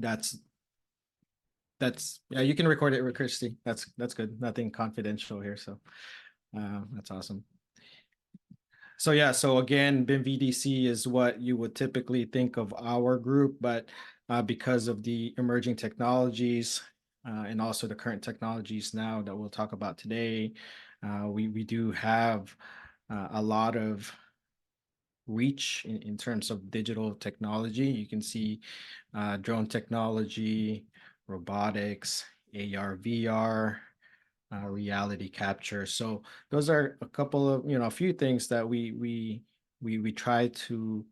that's yeah, you can record it with Christy. That's good. Nothing confidential here. So that's awesome. So yeah, so again, BIM VDC is what you would typically think of our group, but because of the emerging technologies and also the current technologies now that we'll talk about today, we do have a lot of reach in terms of digital technology. You can see drone technology, robotics, AR, VR, reality capture. So those are a couple of, a few things that we try to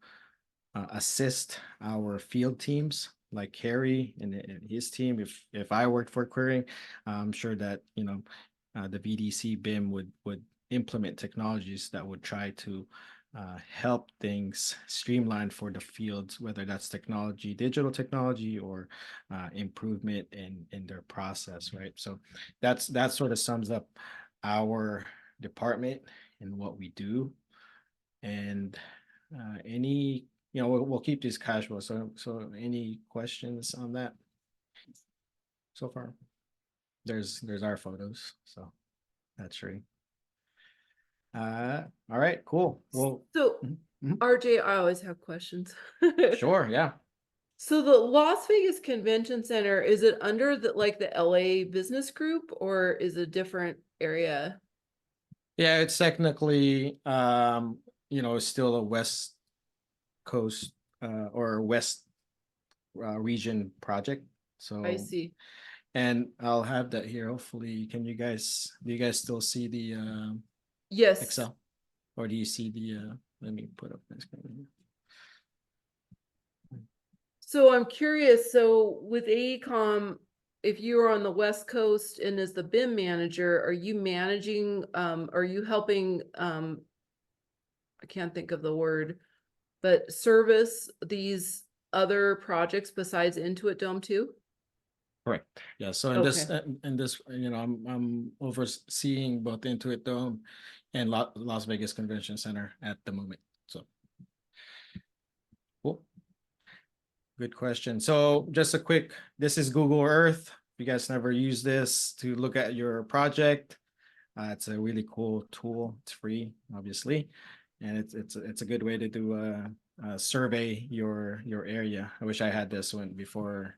assist our field teams like Harry and his team. If I worked for querying, I'm sure that the VDC BIM would implement technologies that would try to help things streamline for the fields, whether that's technology, digital technology, or improvement in their process, right? So that sort of sums up our department and what we do. And any, we'll keep this casual. So any questions on that so far? There's our photos, so that's right. All right, cool. Well, So, mhm. RJ, I always have questions. Sure, yeah. So the Las Vegas Convention Center, is it under the LA Business Group or is it a different area? Yeah, it's technically it's still a West Coast or West region project. I So, see. and I'll have that here. Hopefully, do you guys still see the Yes. Excel? Or do you see the let me put up this. So I'm curious, so with AECOM, if you are on the West Coast and as the BIM manager, are you managing, are you helping, I can't think of the word, but service these other projects besides Intuit Dome too? Correct. Yeah. So Okay. in this, I'm overseeing both Intuit Dome and Las Vegas Convention Center at the moment. So cool. Good question. So just a quick, this is Google Earth. If you guys never use this to look at your project, it's a really cool tool. It's free, obviously, and it's a good way to do a survey your area. I wish I had this one before,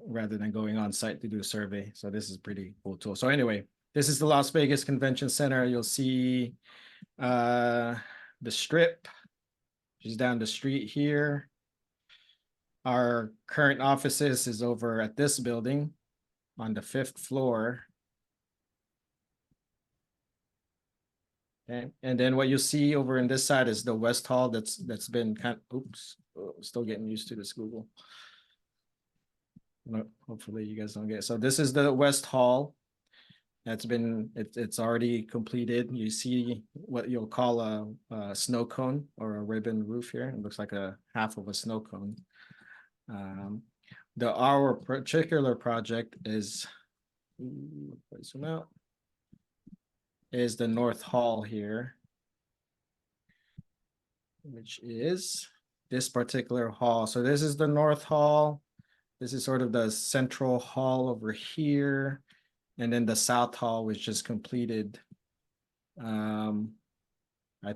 rather than going on site to do a survey. So this is a pretty cool tool. So anyway, this is the Las Vegas Convention Center. You'll see the strip, which is down the street here. Our current offices is over at this building on the 5th floor. Okay, and then what you see over in this side is the West Hall that's been still getting used to this Google. No, hopefully you guys don't get it. So this is the West Hall. It's already completed. You see what you'll call a snow cone or a ribbon roof here. It looks like a half of a snow cone. Our particular project is, zoom out, is the North Hall here, which is this particular hall. So this is the North Hall. This is sort of the central hall over here. And then the South Hall was just completed. I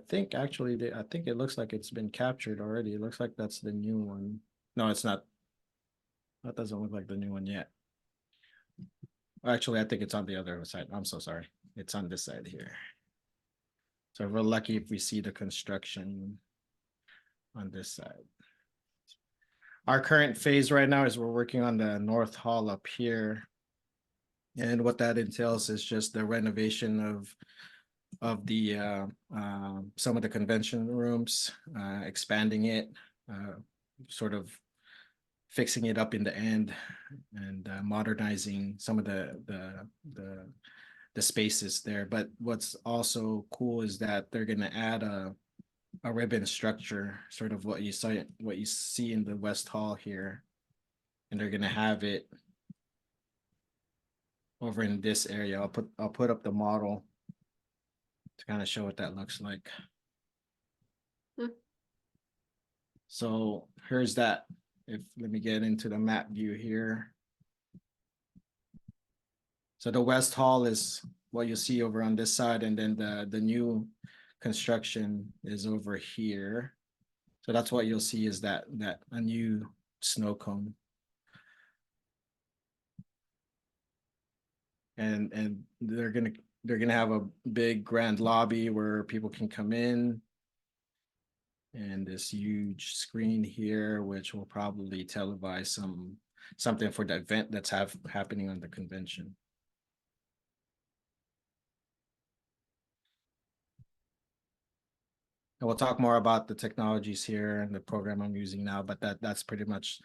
think actually, I think it looks like it's been captured already. It looks like that's the new one. No, it's not. That doesn't look like the new one yet. Actually, I think it's on the other side. I'm so sorry. It's on this side here. So we're lucky if we see the construction on this side. Our current phase right now is we're working on the North Hall up here. And what that entails is just the renovation of the some of the convention rooms, expanding it, sort of fixing it up in the end, and modernizing some of the spaces there. But what's also cool is that they're going to add a ribbon structure, sort of what you see in the West Hall here, and they're going to have it over in this area. I'll put up the model to kind of show what that looks like. Hmm. So here's that. let me get into the map view here. So the West Hall is what you see over on this side, and then the new construction is over here. So that's what you'll see is that a new snow cone. And they're gonna have a big grand lobby where people can come in, and this huge screen here, which will probably televise something for the event that's happening on the convention. And we'll talk more about the technologies here and the program I'm using now, but that's pretty much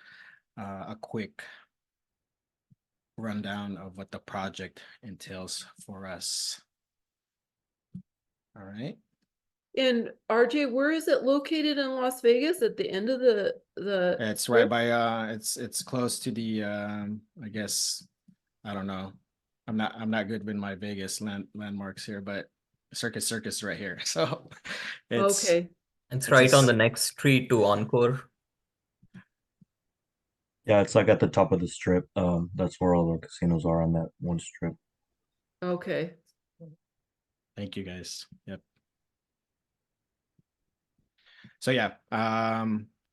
a quick rundown of what the project entails for us. All right. And RJ, where is it located in Las Vegas? At the end of the It's strip? right by it's close to the I guess I don't know. I'm not good with my Vegas landmarks here, but Circus right here. So Okay. It's it's right on a- the next street to Encore. Yeah, it's like at the top of the strip. That's where all the casinos are on that one strip. Okay. Thank you guys. Yep. So yeah,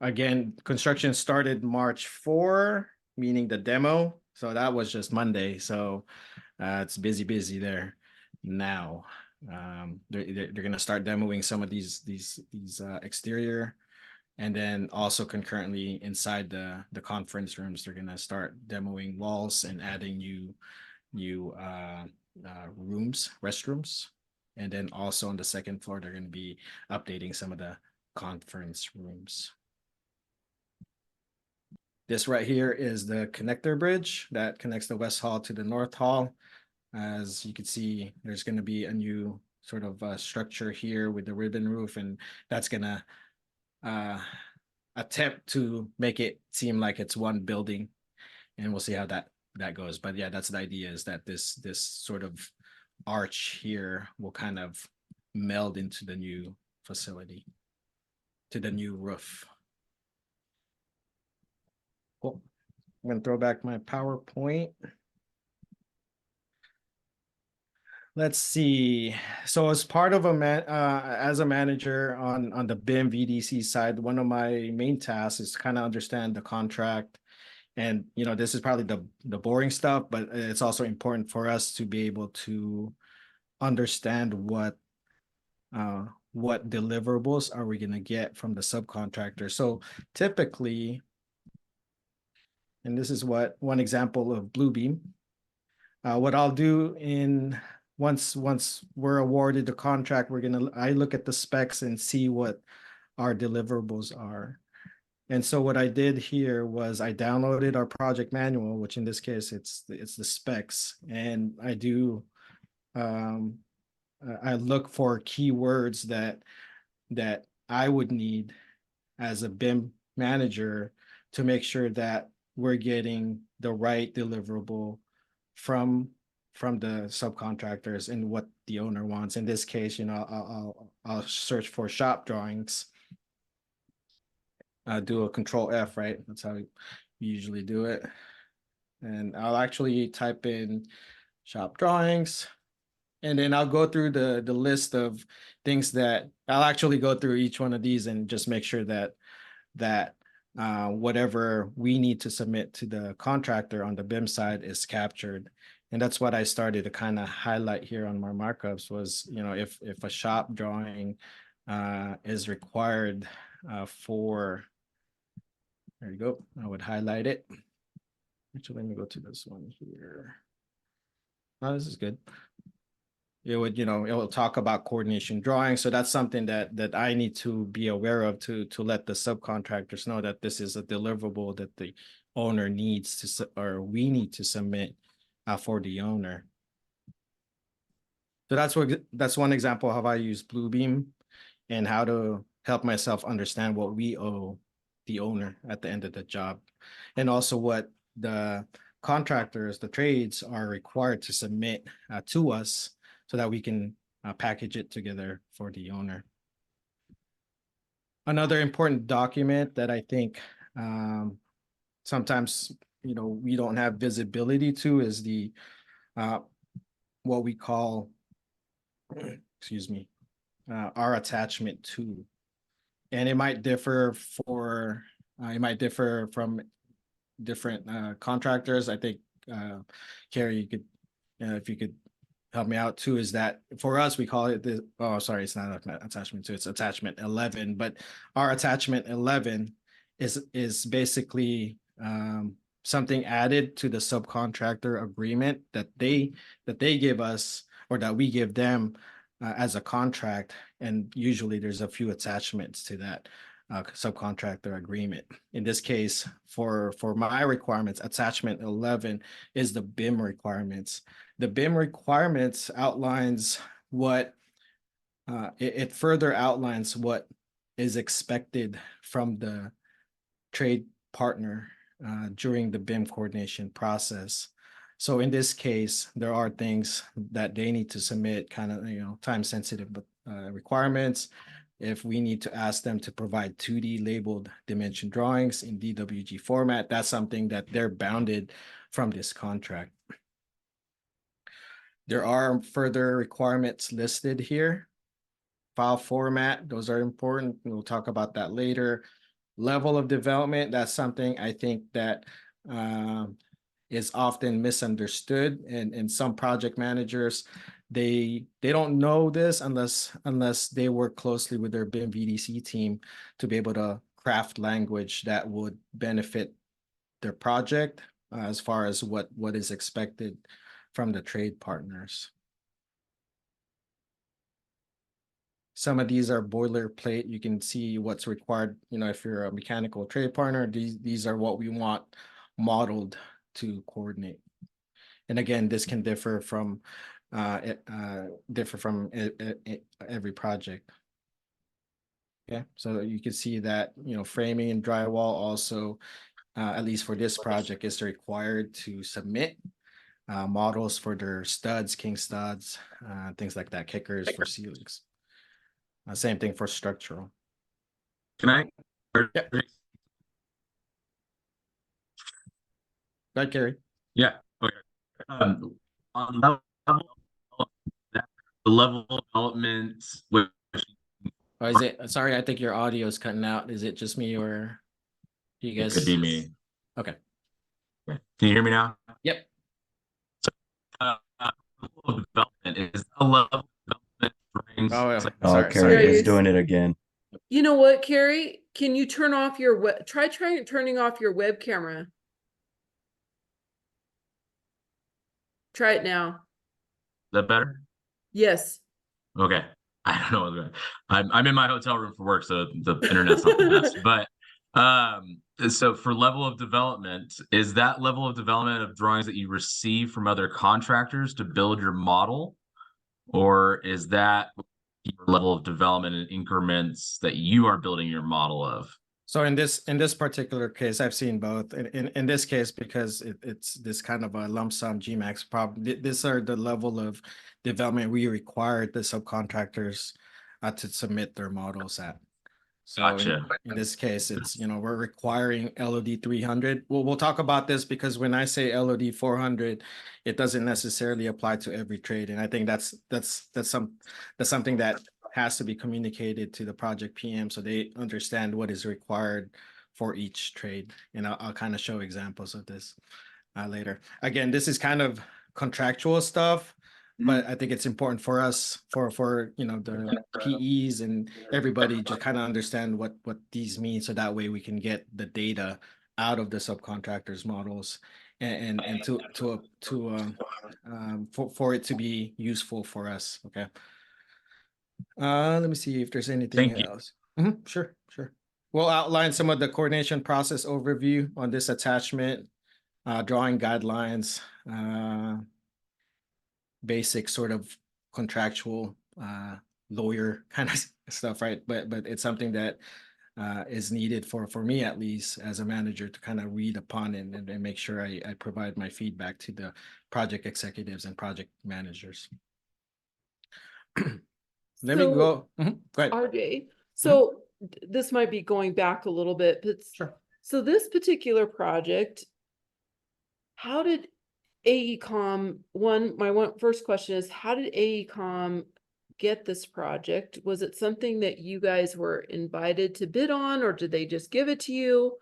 again, construction started March 4, meaning the demo. So that was just Monday. So it's busy there now. They're gonna start demoing some of these exterior, and then also concurrently inside the conference rooms, they're gonna start demoing walls and adding new rooms, restrooms, and then also on the second floor, they're gonna be updating some of the conference rooms. This right here is the connector bridge that connects the West Hall to the North Hall. As you can see, there's going to be a new sort of structure here with the ribbon roof, and that's going to attempt to make it seem like it's one building, and we'll see how that goes. But yeah, that's the idea, is that this sort of arch here will kind of meld into the new facility, to the new roof. Cool. I'm gonna throw back my PowerPoint. Let's see. So as part of as a manager on the BIM VDC side, one of my main tasks is to kind of understand the contract. And this is probably the boring stuff, but it's also important for us to be able to understand what deliverables are we gonna get from the subcontractor. So typically, and this is one example of Bluebeam. What I'll do once we're awarded the contract, I look at the specs and see what our deliverables are. And so what I did here was I downloaded our project manual, which in this case it's the specs, and I do I look for keywords that I would need as a BIM manager to make sure that we're getting the right deliverable from the subcontractors and what the owner wants. In this case, I'll search for shop drawings. Do a Control F, right? That's how we usually do it. And I'll actually type in shop drawings, and then I'll go through the list of things that I'll actually go through each one of these and just make sure that whatever we need to submit to the contractor on the BIM side is captured. And that's what I started to kind of highlight here on my markups was, if a shop drawing is required for, there you go, I would highlight it. Actually, let me go to this one here. Oh, this is good. It would, it will talk about coordination drawing. So that's something that I need to be aware of to let the subcontractors know that this is a deliverable that the owner needs to, or we need to submit for the owner. So that's one example of how I use Bluebeam and how to help myself understand what we owe the owner at the end of the job, and also what the contractors, the trades, are required to submit to us so that we can package it together for the owner. Another important document that I think sometimes, we don't have visibility to is the, what we call, excuse me, our attachment to. And it might differ from different contractors. I think, Carrie, you could, if you could help me out too, is that for us, we call it it's not attachment 2, it's attachment 11, but our attachment 11 is basically something added to the subcontractor agreement that they give us, or that we give them as a contract. And usually there's a few attachments to that subcontractor agreement. In this case, for my requirements, attachment 11 is the BIM requirements. The BIM requirements outlines what it further outlines what is expected from the trade partner during the BIM coordination process. So in this case, there are things that they need to submit, kind of, time sensitive requirements. If we need to ask them to provide 2D labeled dimension drawings in DWG format, that's something that they're bounded from this contract. There are further requirements listed here. File format, those are important. We'll talk about that later. Level of development, that's something I think that is often misunderstood, and some project managers, they don't know this unless they work closely with their BIM VDC team to be able to craft language that would benefit their project as far as what is expected from the trade partners. Some of these are boilerplate. You can see what's required. If you're a mechanical trade partner, these are what we want modeled to coordinate. And again, this can differ from every project. Okay, so you can see that framing and drywall also, at least for this project, is required to submit models for their studs, king studs, things like that, kickers for ceilings. Same thing for structural. Can I? Yeah. Go ahead, Gary. Yeah. Okay. On the level of development with. Or is it? Sorry, I think your audio is cutting out. Is it just me, or you guys? It could be me. Okay. Can you hear me now? Yep. Level of development is a level of development. Oh, It's like, Oh, sorry. Carrie Carrie is is- doing it again. You know what, Carrie? Can you turn off your try turning off your web camera? Try it now. is that better? Yes. Okay. I don't know what I'm in my hotel room for work, so the internet's not the best. But so for level of development, is that level of development of drawings that you receive from other contractors to build your model, or is that your level of development in increments that you are building your model of? So in this particular case, I've seen both. In this case, because it's this kind of a lump sum GMAX problem, these are the level of development we required the subcontractors to submit their models at. So Gotcha. in this case, it's, we're requiring LOD 300. We'll talk about this because when I say LOD 400, it doesn't necessarily apply to every trade. And I think that's something that has to be communicated to the project PM so they understand what is required for each trade. And I'll kind of show examples of this later. Again, this is kind of contractual stuff, but I think it's important for us, for the PEs and everybody, to kind of understand what these mean, so that way we can get the data out of the subcontractors' models and for it to be useful for us. Okay. Let me see if there's anything Thank you. else. Sure. We'll outline some of the coordination process overview on this attachment, drawing guidelines, basic sort of contractual lawyer kind of stuff, right? But it's something that is needed for me, at least as a manager, to kind of read upon and make sure I provide my feedback to the project executives and project managers. Let me go. Go ahead. RJ, so this might be going back a little bit, but Sure. So this particular project, how did AECom, my first question is, how did AECom get this project? Was it something that you guys were invited to bid on, or did they just give it to you?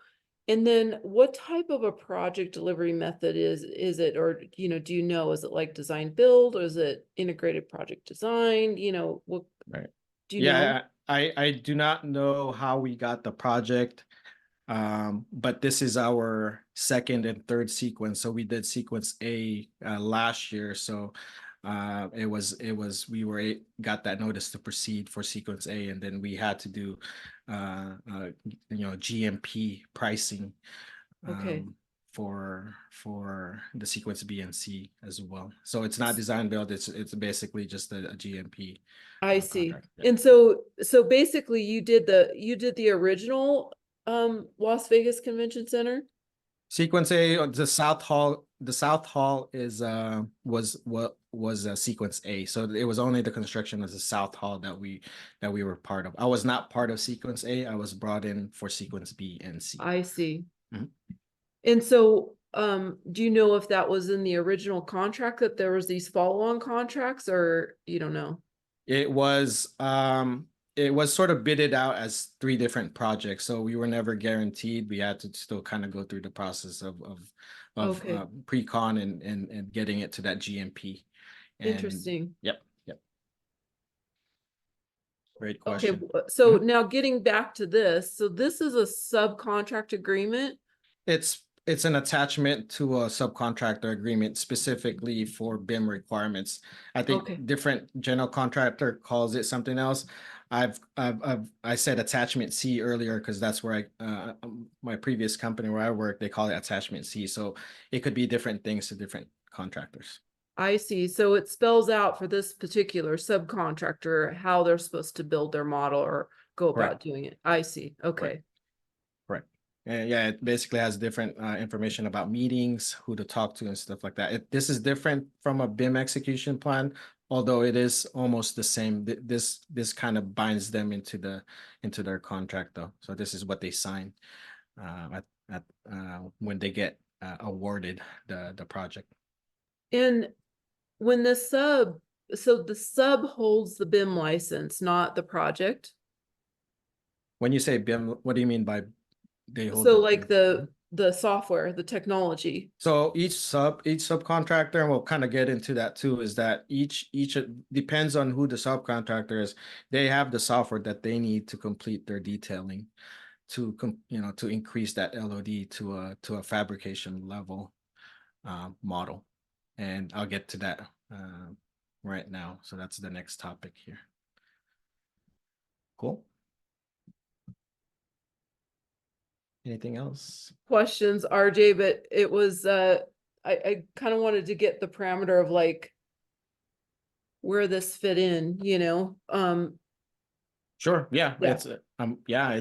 And then what type of a project delivery method is it, or, do you know, is it like design build, or is it integrated project design? What, Right. do you know? Yeah, I do not know how we got the project. But this is our second and third sequence. So we did sequence A last year. So got that notice to proceed for sequence A, and then we had to do GMP pricing Okay. for the sequence B and C as well. So it's not design build, it's basically just a GMP. I see. contract. Yeah. And so basically you did the original Las Vegas Convention Center? Sequence A, the South Hall is was sequence A. So it was only the construction of the South Hall that we were part of. I was not part of sequence A. I was brought in for sequence B and C. I see. Mhm. And so do you know if that was in the original contract, that there was these follow-on contracts, or you don't know? It was sort of bidded out as 3 different projects, so we were never guaranteed. We had to still kind of go through the process of Okay. pre-con and getting it to that GMP. And Interesting. Yep. Great Okay, question. so now getting back to this, so this is a subcontract agreement. It's an attachment to a subcontractor agreement specifically for BIM requirements. I think Okay. different general contractor calls it something else. I said attachment C earlier because that's where my previous company where I work, they call it attachment C. So it could be different things to different contractors. I see. So it spells out for this particular subcontractor how they're supposed to build their model or go about Correct. doing it. I see. Okay. Correct. And yeah, it basically has different information about meetings, who to talk to, and stuff like that. This is different from a BIM execution plan, although it is almost the same. This kind of binds them into their contract, though. So this is what they sign when they get awarded the project. And when the sub holds the BIM license, not the project. When you say BIM, what do you mean by they hold? So the like BIM? the software, the technology. So each subcontractor, and we'll kind of get into that too, is that each depends on who the subcontractor is. They have the software that they need to complete their detailing to increase that LOD to a fabrication level model. And I'll get to that right now. So that's the next topic here. Cool. Anything else? Questions, RJ, but it was I kind of wanted to get the parameter of like where this fit in, Sure. Yeah. Yeah.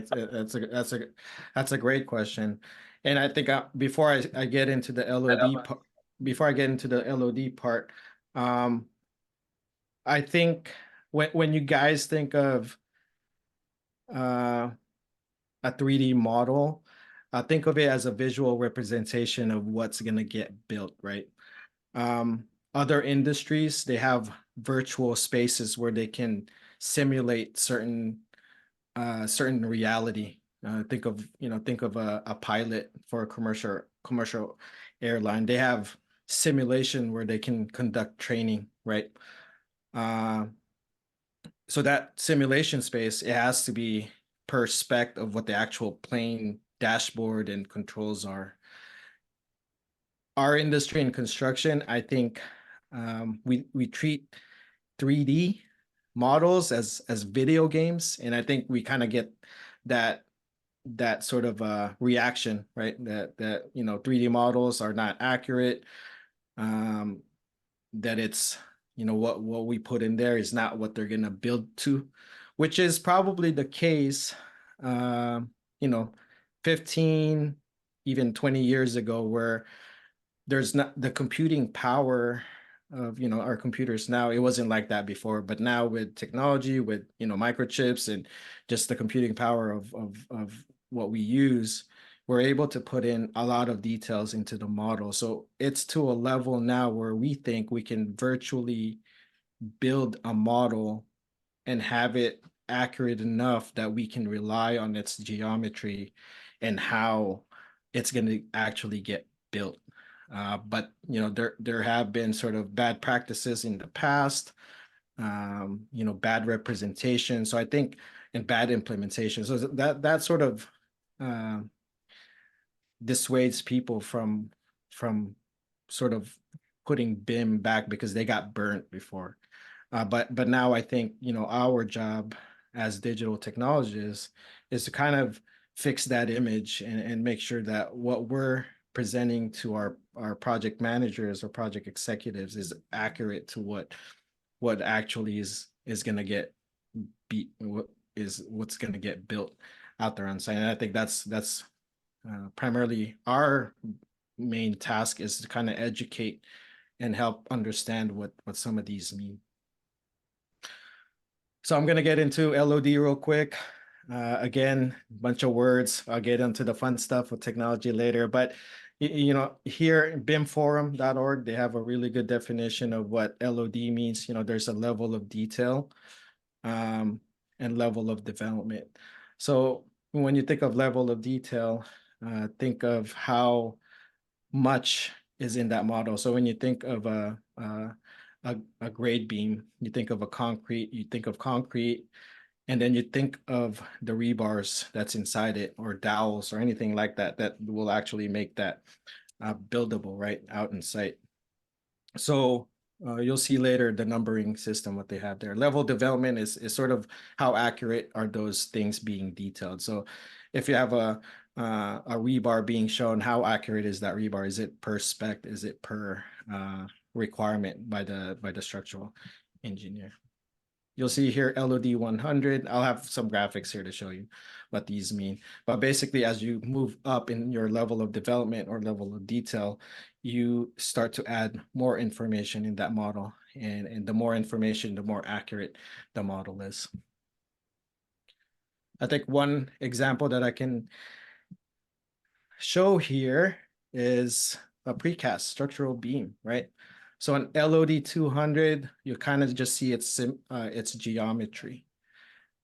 That's a great question. And I think before I get into the LOD before I get into the LOD part, I think when you guys think of a 3D model, think of it as a visual representation of what's going to get built, right? Other industries, they have virtual spaces where they can simulate certain reality. Think of a pilot for a commercial airline. They have simulation where they can conduct training, right? So that simulation space, it has to be per spec of what the actual plane dashboard and controls are. Our industry in construction, I think we treat 3D models as video games, and I think we kind of get that sort of reaction, right? That 3D models are not accurate, that it's what we put in there is not what they're gonna build to, which is probably the case 15 even 20 years ago, where there's not the computing power of our computers now. It wasn't like that before, but now with technology, with microchips and just the computing power of what we use, we're able to put in a lot of details into the model. So it's to a level now where we think we can virtually build a model and have it accurate enough that we can rely on its geometry and how it's going to actually get built. But there have been sort of bad practices in the past, bad representation. So I think, and bad implementation. So that sort of dissuades people from sort of putting BIM back because they got burnt before. But now I think, our job as digital technologists is to kind of fix that image and make sure that what we're presenting to our project managers or project executives is accurate to what actually is going to get what's going to get built out there on site. And I think that's primarily our main task, is to kind of educate and help understand what some of these mean. So I'm going to get into LOD real quick. Again, a bunch of words. I'll get into the fun stuff with technology later. But, here bimforum.org, they have a really good definition of what LOD means. There's a level of detail and level of development. So when you think of level of detail, think of how much is in that model. So when you think of a grade beam, you think of concrete, and then you think of the rebars that's inside it, or dowels or anything like that will actually make that buildable right out in sight. So you'll see later the numbering system, what they have there. Level development is sort of how accurate are those things being detailed. So if you have a rebar being shown, how accurate is that rebar? Is it per spec? Is it per requirement by the structural engineer? You'll see here LOD 100. I'll have some graphics here to show you what these mean. But basically, as you move up in your level of development or level of detail, you start to add more information in that model. And the more information, the more accurate the model is. I think one example that I can show here is a precast structural beam, right? So an LOD 200, you kind of just see its geometry.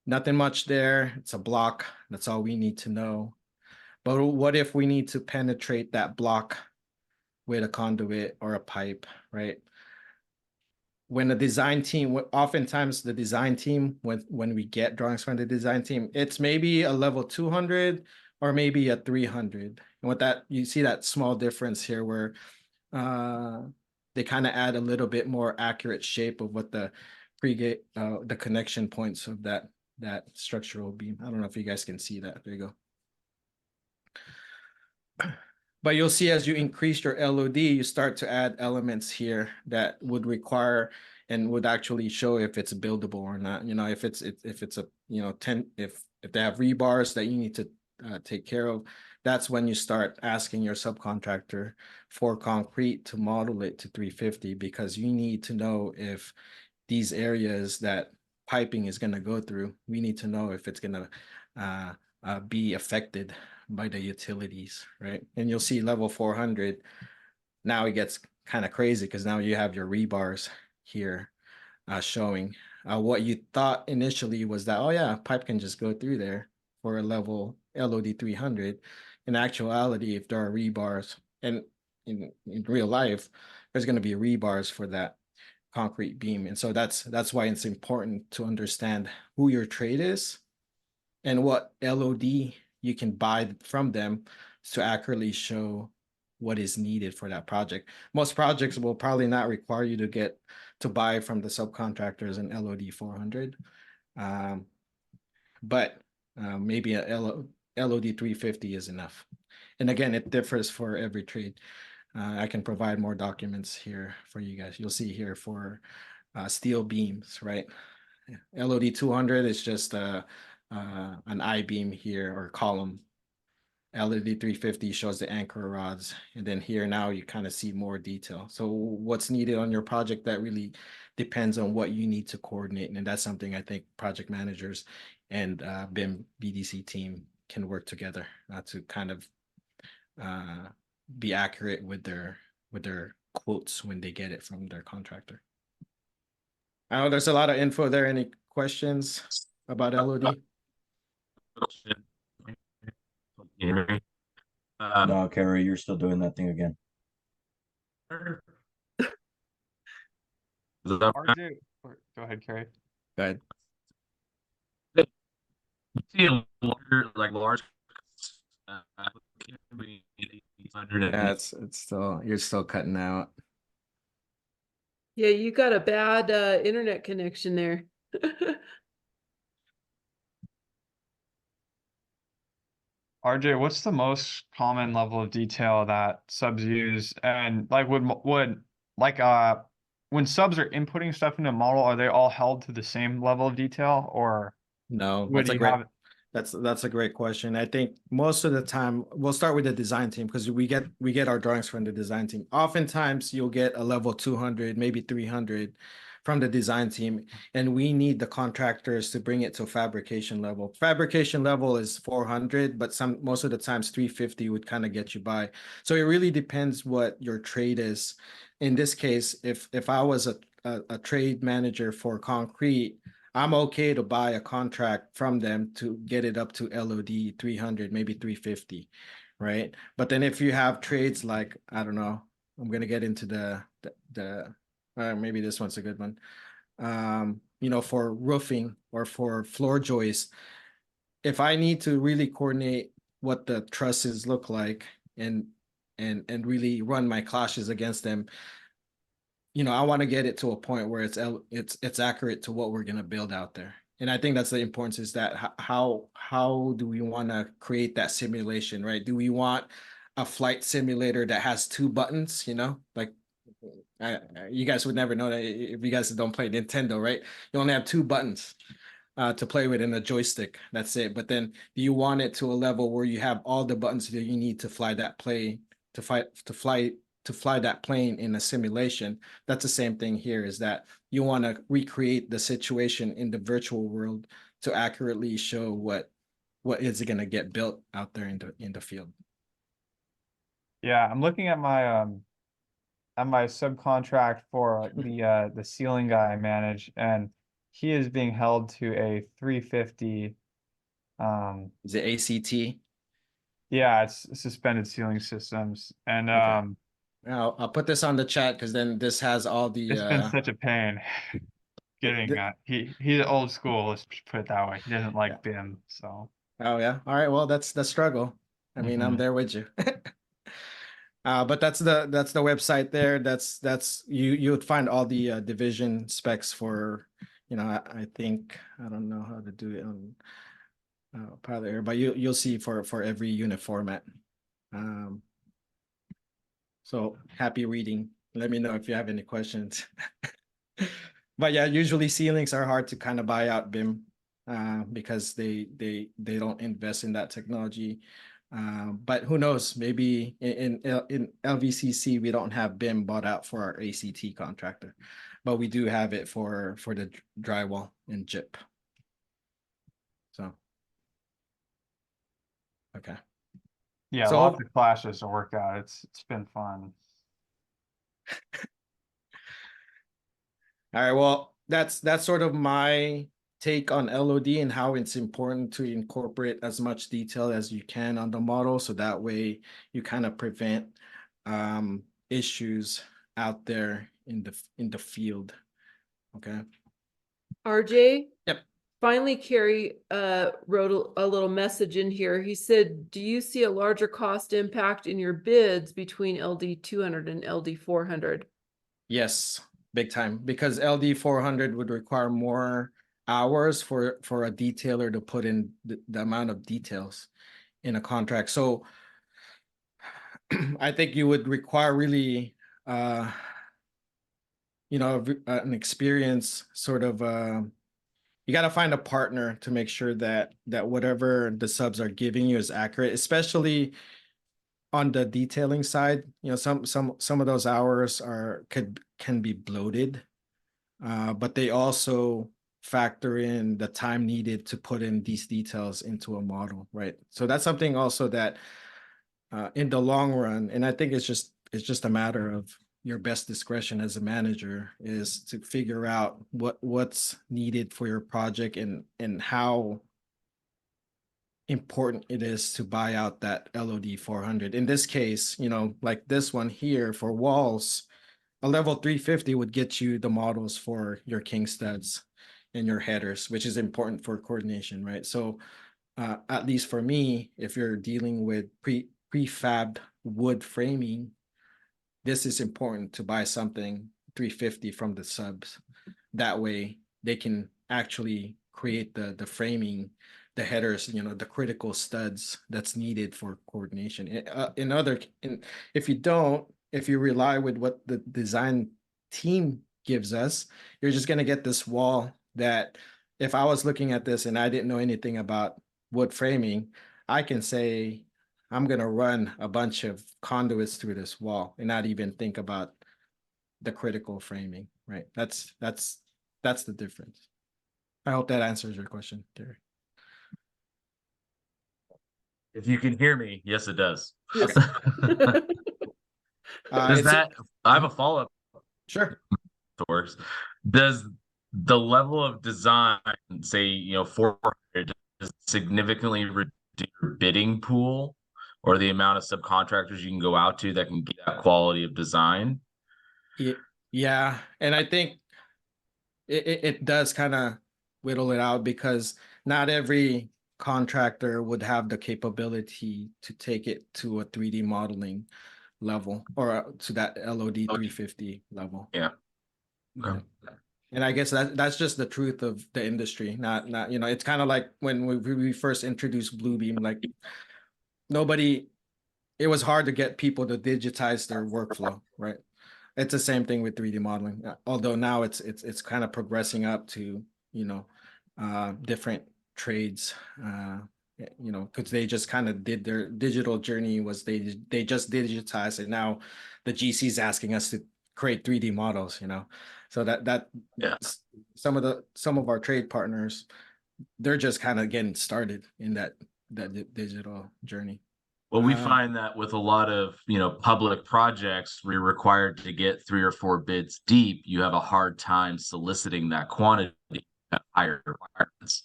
Nothing much there. It's a block. That's all we need to know. But what if we need to penetrate that block with a conduit or a pipe, right? When the design team, oftentimes the design team, when we get drawings from the design team, it's maybe a level 200 or maybe a 300. And with that, you see that small difference here where they kind of add a little bit more accurate shape of what the connection points of that structural beam. I don't know if you guys can see that. There you go. But you'll see as you increase your LOD, you start to add elements here that would require and would actually show if it's buildable or not. If it's a if they have rebars that you need to take care of, that's when you start asking your subcontractor for concrete to model it to 350, because you need to know if these areas that piping is going to go through, we need to know if it's going to be affected by the utilities, right? And you'll see level 400, now it gets kind of crazy because now you have your rebars here showing. What you thought initially was that, oh yeah, pipe can just go through there for a level LOD 300. In actuality, if there are rebars, and in real life, there's going to be rebars for that concrete beam. And so that's why it's important to understand who your trade is and what LOD you can buy from them to accurately show what is needed for that project. Most projects will probably not require you to buy from the subcontractors an LOD 400, but maybe a LOD 350 is enough. And again, it differs for every trade. I can provide more documents here for you guys. You'll see here for steel beams, right? LOD 200 is just an I-beam here or column. LOD 350 shows the anchor rods. And then here now you kind of see more detail. So what's needed on your project, that really depends on what you need to coordinate. And that's something I think project managers and BIM BDC team can work together to kind of be accurate with their quotes when they get it from their contractor. I know there's a lot of info there. Any questions about LOD? No, Carrie, you're still doing that thing again. RJ, go ahead, Carrie. Go ahead. See a large Yeah, it's still, you're still cutting out. Yeah, you got a bad internet connection there. RJ, what's the most common level of detail that subs use? And like would like when subs are inputting stuff into a model, are they all held to the same level of detail, or No, would you have that's a great question. I think most of the time we'll start with the design team because we get our drawings from the design team. Oftentimes you'll get a level 200, maybe 300 from the design team, and we need the contractors to bring it to fabrication level. Fabrication level is 400, but most of the times 350 would kind of get you by. So it really depends what your trade is. In this case, if I was a trade manager for concrete, I'm okay to buy a contract from them to get it up to LOD 300, maybe 350, right? But then if you have trades like, I don't know, I'm gonna get into the maybe this one's a good one. For roofing or for floor joists, if I need to really coordinate what the trusses look like and really run my clashes against them, I want to get it to a point where it's accurate to what we're going to build out there. And I think that's the importance, is that how do we want to create that simulation, right? Do we want a flight simulator that has 2 buttons, like you guys would never know that if you guys don't play Nintendo, right? You only have 2 buttons to play with in a joystick. That's it. But then do you want it to a level where you have all the buttons that you need to fly that plane, to fly that plane in a simulation? That's the same thing here, is that you want to recreate the situation in the virtual world to accurately show what is going to get built out there in the field. Yeah, I'm looking at my subcontract for the ceiling guy I manage, and he is being held to a 350. Is it ACT? Yeah, it's suspended ceiling systems, and Okay. I'll put this on the chat because then this has all the it's been such a pain getting he's old school, let's put it that way. He doesn't like BIM, so. Oh yeah. All right. Well, that's the struggle. I mean, I'm there with you. But that's the website there. That's you would find all the division specs for, I think, I don't know how to do it on Pilot Air, but you'll see for every unit format. So happy reading. Let me know if you have any questions. But yeah, usually ceilings are hard to kind of buy out BIM because they don't invest in that technology. But who knows? Maybe in LVCC we don't have BIM bought out for our ACT contractor, but we do have it for the drywall and JIP. So okay. Yeah, So lots of clashes to work out. It's been fun. All right, well, that's sort of my take on LOD and how it's important to incorporate as much detail as you can on the model, so that way you kind of prevent issues out there in the field. Okay. RJ? Yep. Finally, Carrie wrote a little message in here. He said, do you see a larger cost impact in your bids between LD 200 and LD 400? Yes, big time, because LD 400 would require more hours for a detailer to put in the amount of details in a contract. So I think you would require really an experience sort of you got to find a partner to make sure that whatever the subs are giving you is accurate, especially on the detailing side. Some of those hours can be bloated, but they also factor in the time needed to put in these details into a model, right? So that's something also that in the long run, and I think it's just a matter of your best discretion as a manager is to figure out what's needed for your project and how important it is to buy out that LOD 400. In this case, like this one here for walls, a level 350 would get you the models for your king studs and your headers, which is important for coordination, right? So at least for me, if you're dealing with prefabbed wood framing, this is important to buy something 350 from the subs. That way they can actually create the framing, the headers, the critical studs that's needed for coordination. If you rely with what the design team gives us, you're just going to get this wall that if I was looking at this and I didn't know anything about wood framing, I can say I'm going to run a bunch of conduits through this wall and not even think about the critical framing, right? That's the difference. I hope that answers your question, Gary. If you can hear me, yes, it does. Yes. Does that? I have a follow-up. Sure. Works. Does the level of design, say, 400, significantly reduce your bidding pool or the amount of subcontractors you can go out to that can get that quality of design? Yeah, and I think it does kind of whittle it out because not every contractor would have the capability to take it to a 3D modeling level or to that LOD 350 level. Yeah. Okay. And I guess that's just the truth of the industry. Not it's kind of like when we first introduced Bluebeam, like it was hard to get people to digitize their workflow, right? It's the same thing with 3D modeling, although now it's kind of progressing up to different trades, because they just kind of did their digital journey was they just digitized it. Now the GC is asking us to create 3D models, so that Yeah. some of our trade partners, they're just kind of getting started in that digital journey. Well, we find that with a lot of, public projects where you're required to get 3 or 4 bids deep, you have a hard time soliciting that quantity at higher requirements.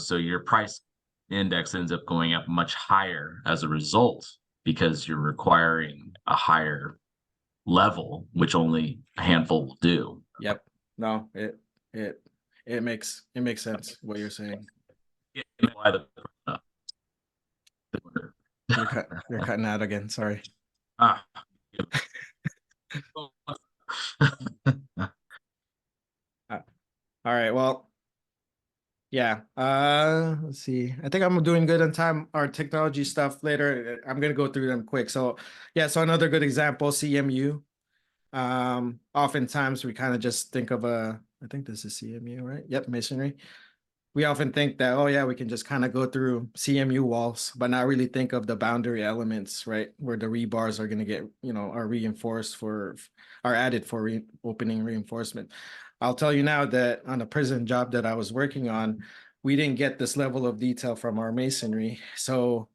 So your price index ends up going up much higher as a result because you're requiring a higher level, which only a handful will do. Yep. No, it makes sense what you're saying. You're cutting out again. Sorry. Ah. All right. Well, yeah. Let's see. I think I'm doing good on time. Our technology stuff later. I'm gonna go through them quick. So yeah. So another good example, CMU. Oftentimes we kind of just think of I think this is CMU, right? Yep, masonry. We often think that, oh yeah, we can just kind of go through CMU walls, but not really think of the boundary elements, right? Where the rebars are going to get, are reinforced are added for opening reinforcement. I'll tell you now that on a prison job that I was working on, we didn't get this level of detail from our masonry. So,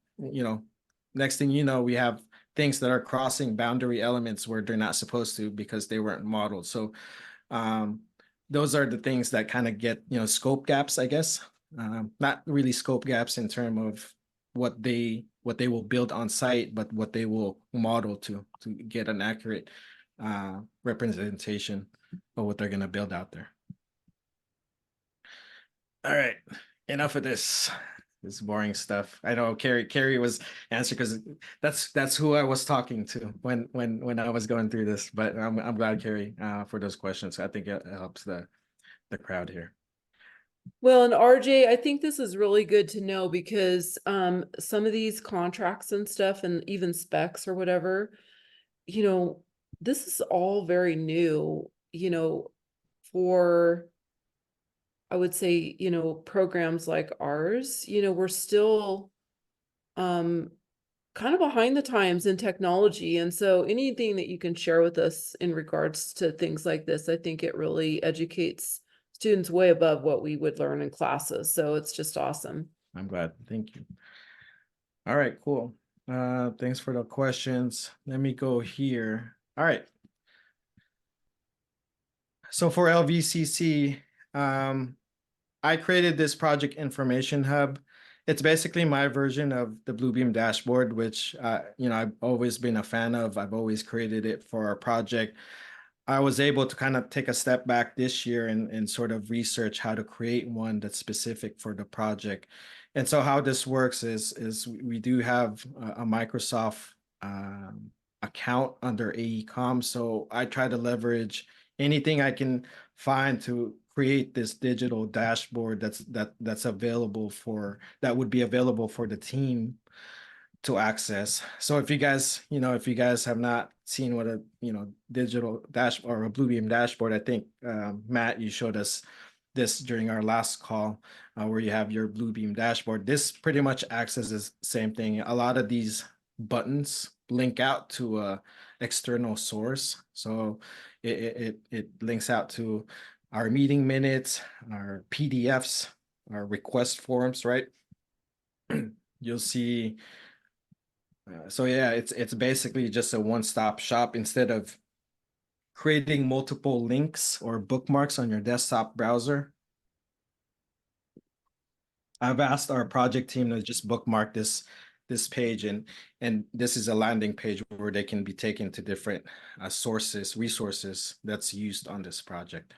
next thing you know, we have things that are crossing boundary elements where they're not supposed to because they weren't modeled. So, those are the things that kind of get, scope gaps, I guess. Not really scope gaps in terms of what they will build on site, but what they will model to get an accurate representation of what they're going to build out there. All right, enough of this boring stuff. I know Carrie was answering because that's who I was talking to when I was going through this. But I'm glad, Carrie, for those questions. I think it helps the crowd here. Well, and RJ, I think this is really good to know because some of these contracts and stuff and even specs or whatever, this is all very new, for I would say, programs like ours, we're still kind of behind the times in technology. And so anything that you can share with us in regards to things like this, I think it really educates students way above what we would learn in classes. So it's just awesome. I'm glad. Thank you. All right, cool. Thanks for the questions. Let me go here. All right. So for LVCC, I created this project information hub. It's basically my version of the Bluebeam dashboard, which I've always been a fan of. I've always created it for our project. I was able to kind of take a step back this year and sort of research how to create one that's specific for the project. And so how this works is we do have a Microsoft account under AECOM. So I try to leverage anything I can find to create this digital dashboard that's available that would be available for the team to access. So if you guys have not seen what a digital dash or a Bluebeam dashboard, I think Matt, you showed us this during our last call, where you have your Bluebeam dashboard. This pretty much acts as the same thing. A lot of these buttons link out to a external source, so it links out to our meeting minutes, our PDFs, our request forms, right? You'll see. So yeah, it's basically just a one-stop shop. Instead of creating multiple links or bookmarks on your desktop browser, I've asked our project team to just bookmark this page, and this is a landing page where they can be taken to different resources that's used on this project.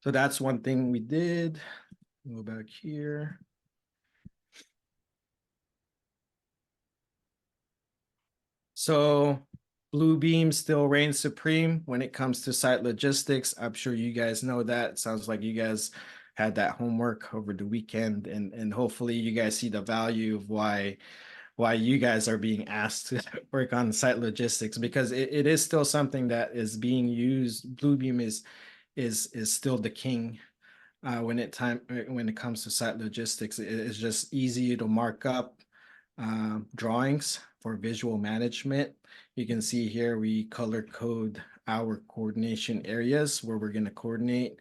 So that's one thing we did. Go back here. So Bluebeam still reigns supreme when it comes to site logistics. I'm sure you guys know that. It sounds like you guys had that homework over the weekend, and hopefully you guys see the value of why you guys are being asked to work on site logistics, because it is still something that is being used. Bluebeam is still the king when it comes to site logistics. It's just easy to mark up drawings for visual management. You can see here we color code our coordination areas where we're going to coordinate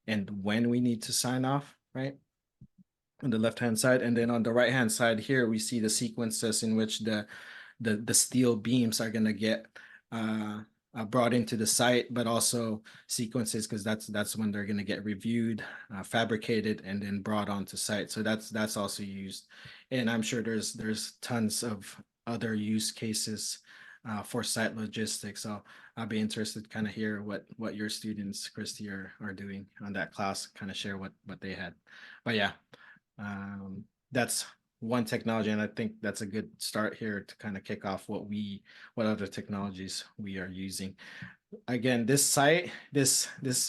and when we need to sign off, right? On the left hand side, and then on the right hand side here we see the sequences in which the steel beams are going to get brought into the site, but also sequences, because that's when they're going to get reviewed, fabricated, and then brought onto site. So that's also used, and I'm sure there's tons of other use cases for site logistics. So I'll be interested to kind of hear what your students, Christy, are doing on that class, kind of share what they had. But yeah, that's one technology, and I think that's a good start here to kind of kick off what other technologies we are using. Again, this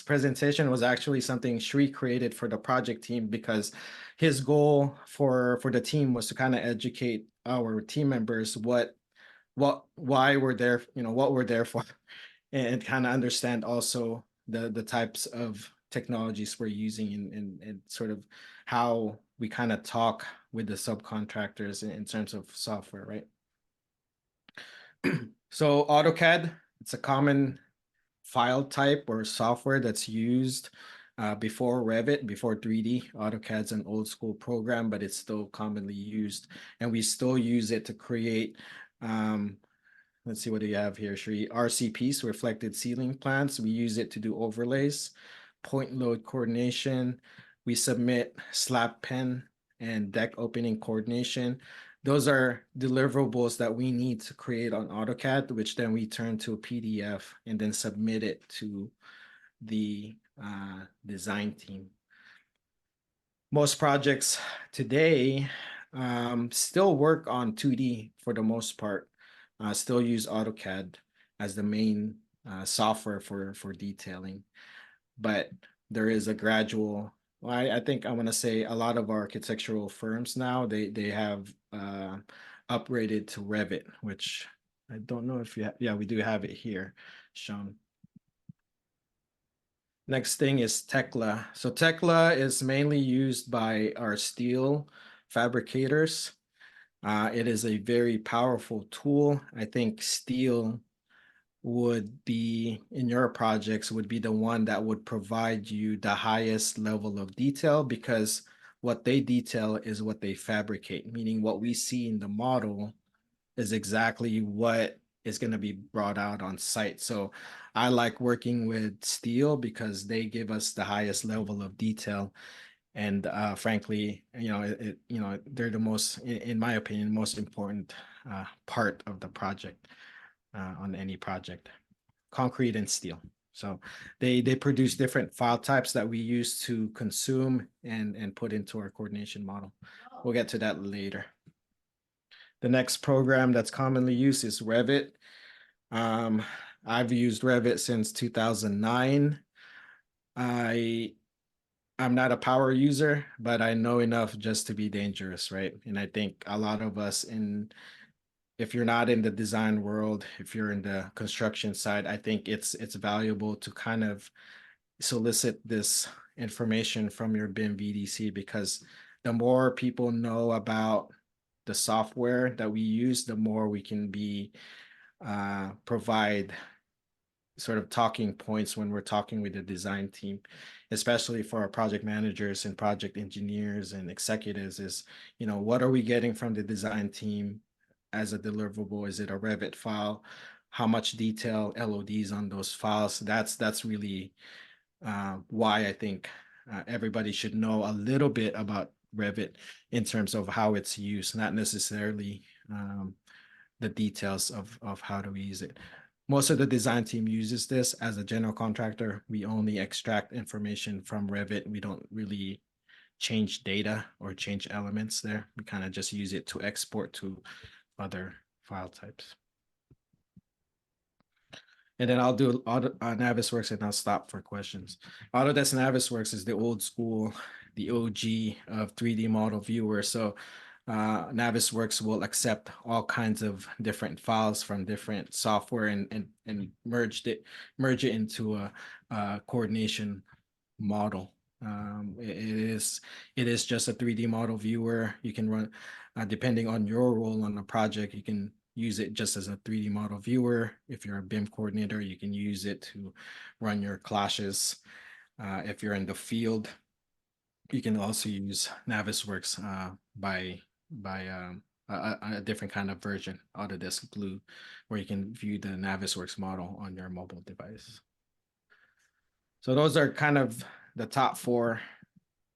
presentation was actually something Shri created for the project team, because his goal for the team was to kind of educate our team members why we're there, what we're there for, and kind of understand also the types of technologies we're using, and sort of how we kind of talk with the subcontractors in terms of software, right? So AutoCAD, it's a common file type or software that's used before Revit, before 3D. AutoCAD's an old school program, but it's still commonly used, and we still use it to create let's see, what do you have here, Shri? RCPs, reflected ceiling plans. We use it to do overlays, point load coordination. We submit slab pen and deck opening coordination. Those are deliverables that we need to create on AutoCAD, which then we turn to a PDF and then submit it to the design team. Most projects today still work on 2D for the most part. Still use AutoCAD as the main software for detailing, but there is a gradual. I think I want to say a lot of architectural firms now they have upgraded to Revit, which I don't know if you have. Yeah, we do have it here shown. Next thing is Tekla. So Tekla is mainly used by our steel fabricators. It is a very powerful tool. I think steel would be in your projects would be the one that would provide you the highest level of detail, because what they detail is what they fabricate, meaning what we see in the model is exactly what is going to be brought out on site. So I like working with steel because they give us the highest level of detail. And frankly, they're the most, in my opinion, most important part of the project on any project, concrete and steel. So they produce different file types that we use to consume and put into our coordination model. We'll get to that later. The next program that's commonly used is Revit. I've used Revit since 2009. I'm not a power user, but I know enough just to be dangerous, right? And I think a lot of us if you're not in the design world, if you're in the construction side, I think it's valuable to kind of solicit this information from your BIM VDC, because the more people know about the software that we use, the more we can provide sort of talking points when we're talking with the design team, especially for our project managers and project engineers and executives, is, what are we getting from the design team as a deliverable? Is it a Revit file? How much detail, LODs on those files? That's really why I think everybody should know a little bit about Revit in terms of how it's used, not necessarily the details of how to use it. Most of the design team uses this. As a general contractor, we only extract information from Revit. We don't really change data or change elements there. We kind of just use it to export to other file types. And then I'll do Navisworks and I'll stop for questions. Autodesk Navisworks is the old school, the OG of 3D model viewer. So Navisworks will accept all kinds of different files from different software and merge it into a coordination model. It is just a 3D model viewer. You can run, depending on your role on the project, you can use it just as a 3D model viewer. If you're a BIM coordinator, you can use it to run your clashes. If you're in the field, you can also use Navisworks by a different kind of version, Autodesk Blue, where you can view the Navisworks model on your mobile device. So those are kind of the top 4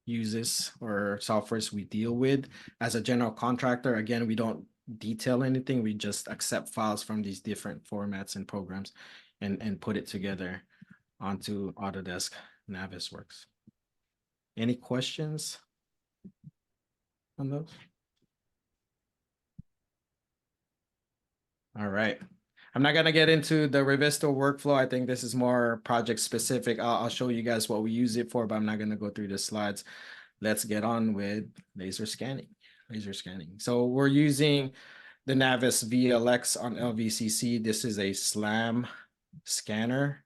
uses or softwares we deal with. As a general contractor, again, we don't detail anything. We just accept files from these different formats and programs and put it together onto Autodesk Navisworks. Any questions on those? All right. I'm not going to get into the Revisto workflow. I think this is more project specific. I'll show you guys what we use it for, but I'm not going to go through the slides. Let's get on with laser scanning. So we're using the Navis VLX on LVCC. This is a SLAM scanner.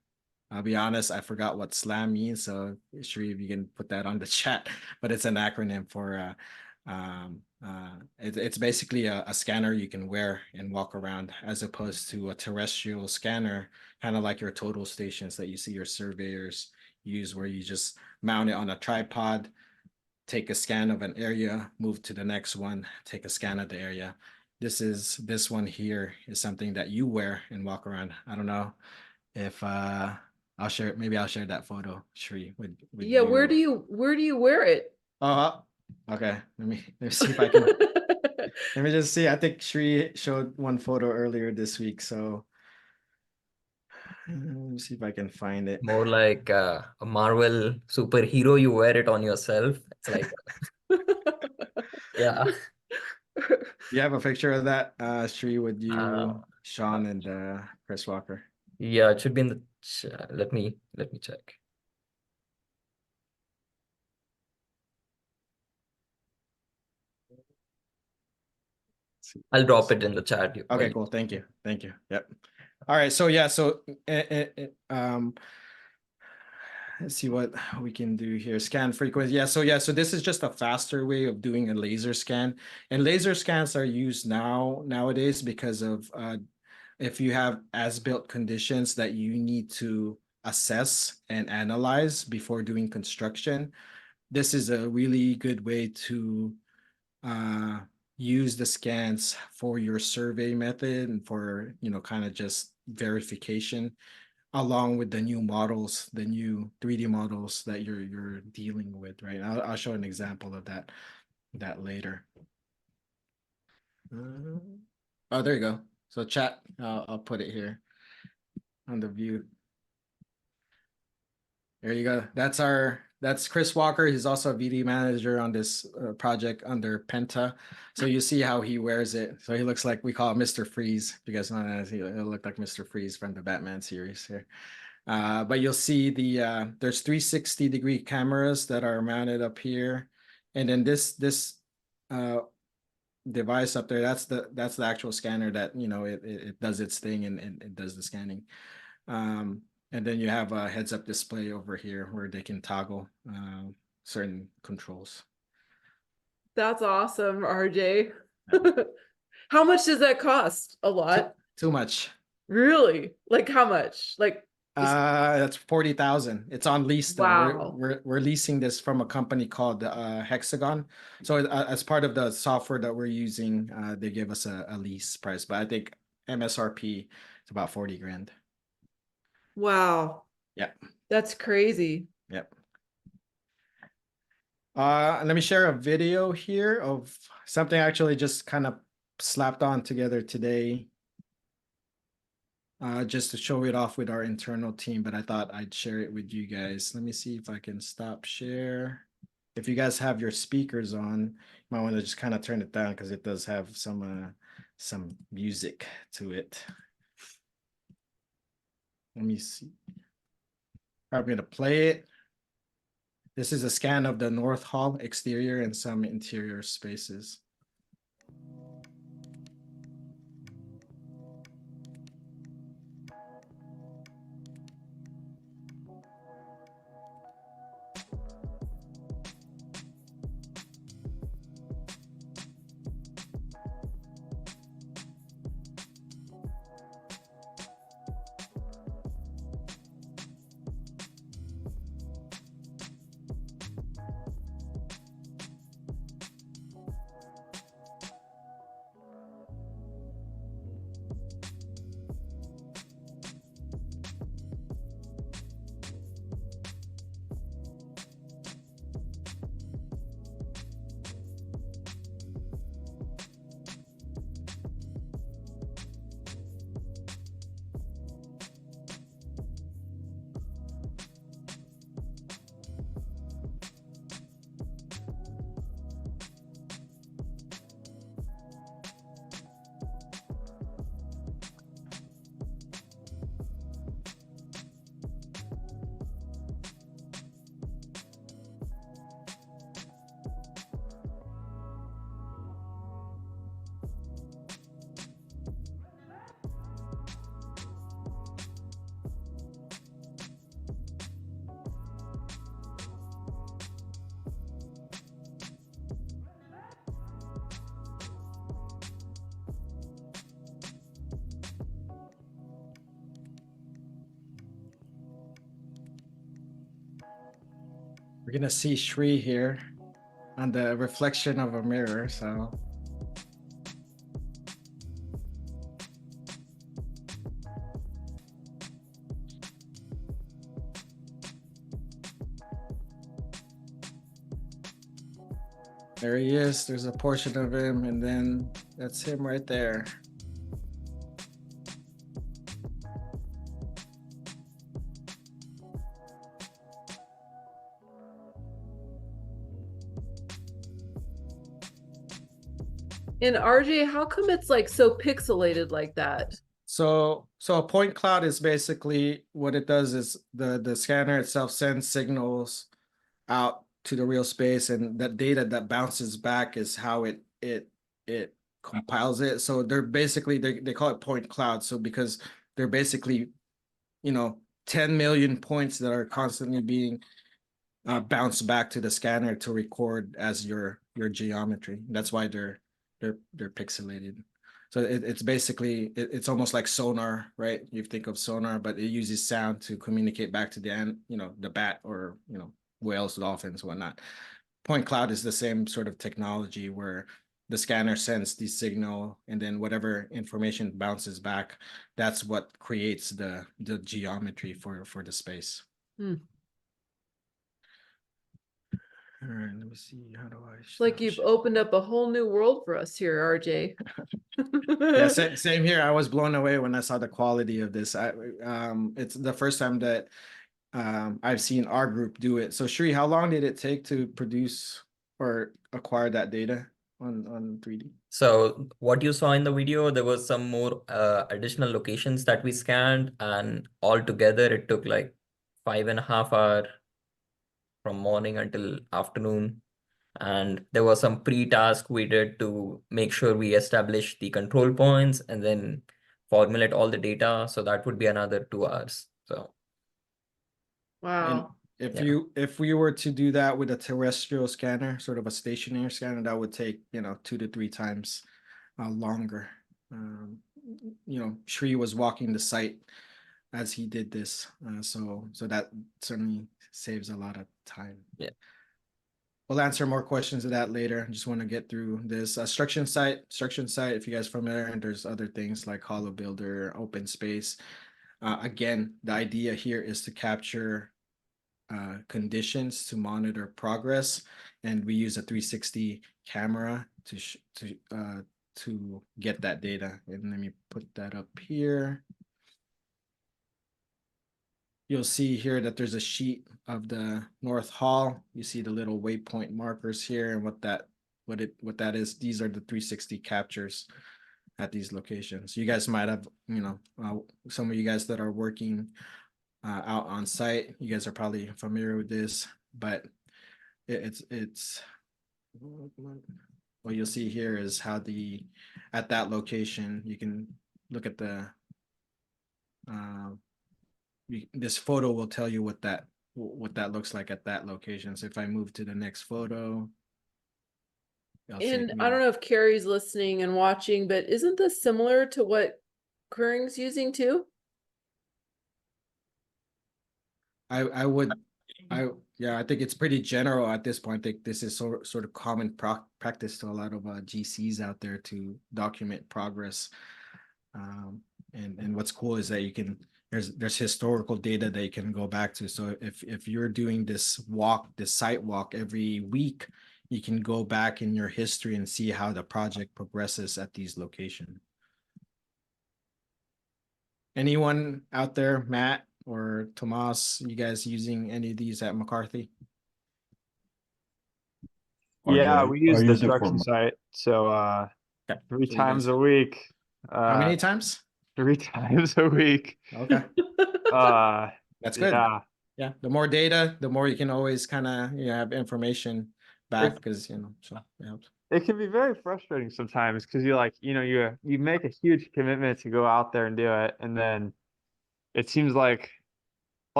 I'll be honest, I forgot what SLAM means. So sure, if you can put that on the chat, but it's an acronym for it's basically a scanner you can wear and walk around, as opposed to a terrestrial scanner, kind of like your total stations that you see your surveyors use, where you just mount it on a tripod, take a scan of an area, move to the next one, take a scan of the area. This one here is something that you wear and walk around. I don't know if I'll share, maybe I'll share that photo, Shri, with Yeah, you. where do you wear it? Okay. Let me see if I can let me just see. I think Shri showed one photo earlier this week, so let me see if I can find it. More like a Marvel superhero. You wear it on yourself. It's like, yeah. You have a picture of that, Shri, with you, Sean, and Chris Walker. Yeah, it should be in the chat. Let me check. I'll drop it in the chat. Okay, cool. Thank you. Yep. All right. So yeah. So let's see what we can do here. Scan frequency. Yeah. So this is just a faster way of doing a laser scan, and laser scans are used nowadays because of if you have as-built conditions that you need to assess and analyze before doing construction, this is a really good way to use the scans for your survey method and for, kind of just verification, along with the new models, the new 3D models that you're dealing with, right? I'll show an example of that later. Oh, there you go. So chat, I'll put it here on the view. There you go. That's Chris Walker. He's also a VD manager on this project under Penta. So you see how he wears it. So he looks like, we call it Mr. Freeze. If you guys know that, he'll look like Mr. Freeze from the Batman series here. But you'll see there's 360-degree cameras that are mounted up here. And then this device up there, that's the actual scanner that, it does its thing and it does the scanning. And then you have a heads-up display over here where they can toggle certain controls. That's awesome, RJ. How much does that cost? A lot? Too much. Really? Like how much? Like That's 40,000. It's on lease though. Wow. We're leasing this from a company called Hexagon. So as part of the software that we're using, they give us a lease price. But I think MSRP is about 40 grand. wow. Yeah. That's crazy. Yep. Let me share a video here of something I actually just kind of slapped on together today. Just to show it off with our internal team, but I thought I'd share it with you guys. Let me see if I can stop share. If you guys have your speakers on, you might want to just kind of turn it down because it does have some music to it. Let me see. I'm gonna play it. This is a scan of the North Hall exterior and some interior spaces. We're gonna see Shri here on the reflection of a mirror, so. There he is, there's a portion of him, and then that's him right there. And RJ, how come it's like so pixelated like that? So a point cloud is basically what it does is the scanner itself sends signals out to the real space, and that data that bounces back is how it compiles it. So they're basically they call it point cloud. So because they're basically 10 million points that are constantly being bounced back to the scanner to record as your geometry. That's why they're pixelated. So it's basically, it's almost like sonar, right? You think of sonar, but it uses sound to communicate back to the, the bat or, whales, dolphins, whatnot. Point cloud is the same sort of technology where the scanner sends the signal and then whatever information bounces back, that's what creates the geometry for the space. Hmm. All right, let me see. How do I? It's like you've opened up a whole new world for us here, RJ. Yeah, same here. I was blown away when I saw the quality of this. It's the first time that I've seen our group do it. So Shri, how long did it take to produce or acquire that data on 3D? So what you saw in the video, there was some more additional locations that we scanned, and altogether it took like 5.5 hours from morning until afternoon. And there was some pre-task we did to make sure we establish the control points and then formulate all the data. So that would be another 2 hours. So And Wow. Yeah. if we were to do that with a terrestrial scanner, sort of a stationary scanner, that would take 2 to 3 times longer. Shri was walking the site as he did this, so that certainly saves a lot of time. Yeah. We'll answer more questions of that later. I just want to get through this struction site. If you guys are familiar, and there's other things like Hollow Builder, Open Space. Again, the idea here is to capture conditions to monitor progress, and we use a 360 camera to get that data. And let me put that up here. You'll see here that there's a sheet of the North Hall. You see the little waypoint markers here, and what that is. These are the 360 captures at these locations. You guys might have, some of you guys that are working out on site, you guys are probably familiar with this, but it's what you'll see here is how at that location, you can look at the this photo will tell you what that looks like at that location. So if I move to the next photo, And I don't know if Carrie's listening and watching, but isn't this similar to what Curring's using too? I think it's pretty general at this point. I think this is sort of common practice to a lot of GCs out there to document progress. And what's cool is that you can there's historical data that you can go back to. So if you're doing this site walk every week, you can go back in your history and see how the project progresses at these locations. Anyone out there, Matt or Tomas, you guys using any of these at McCarthy? Yeah, RJ, we use I the used it for construction site. So Okay. 3 So you times guys- a week. How many times? 3 times a week. Okay, Uh that's good. yeah. Yeah, the more data, the more you can always kind of have information back, because so it helps. It can be very frustrating sometimes because you you make a huge commitment to go out there and do it, and then it seems like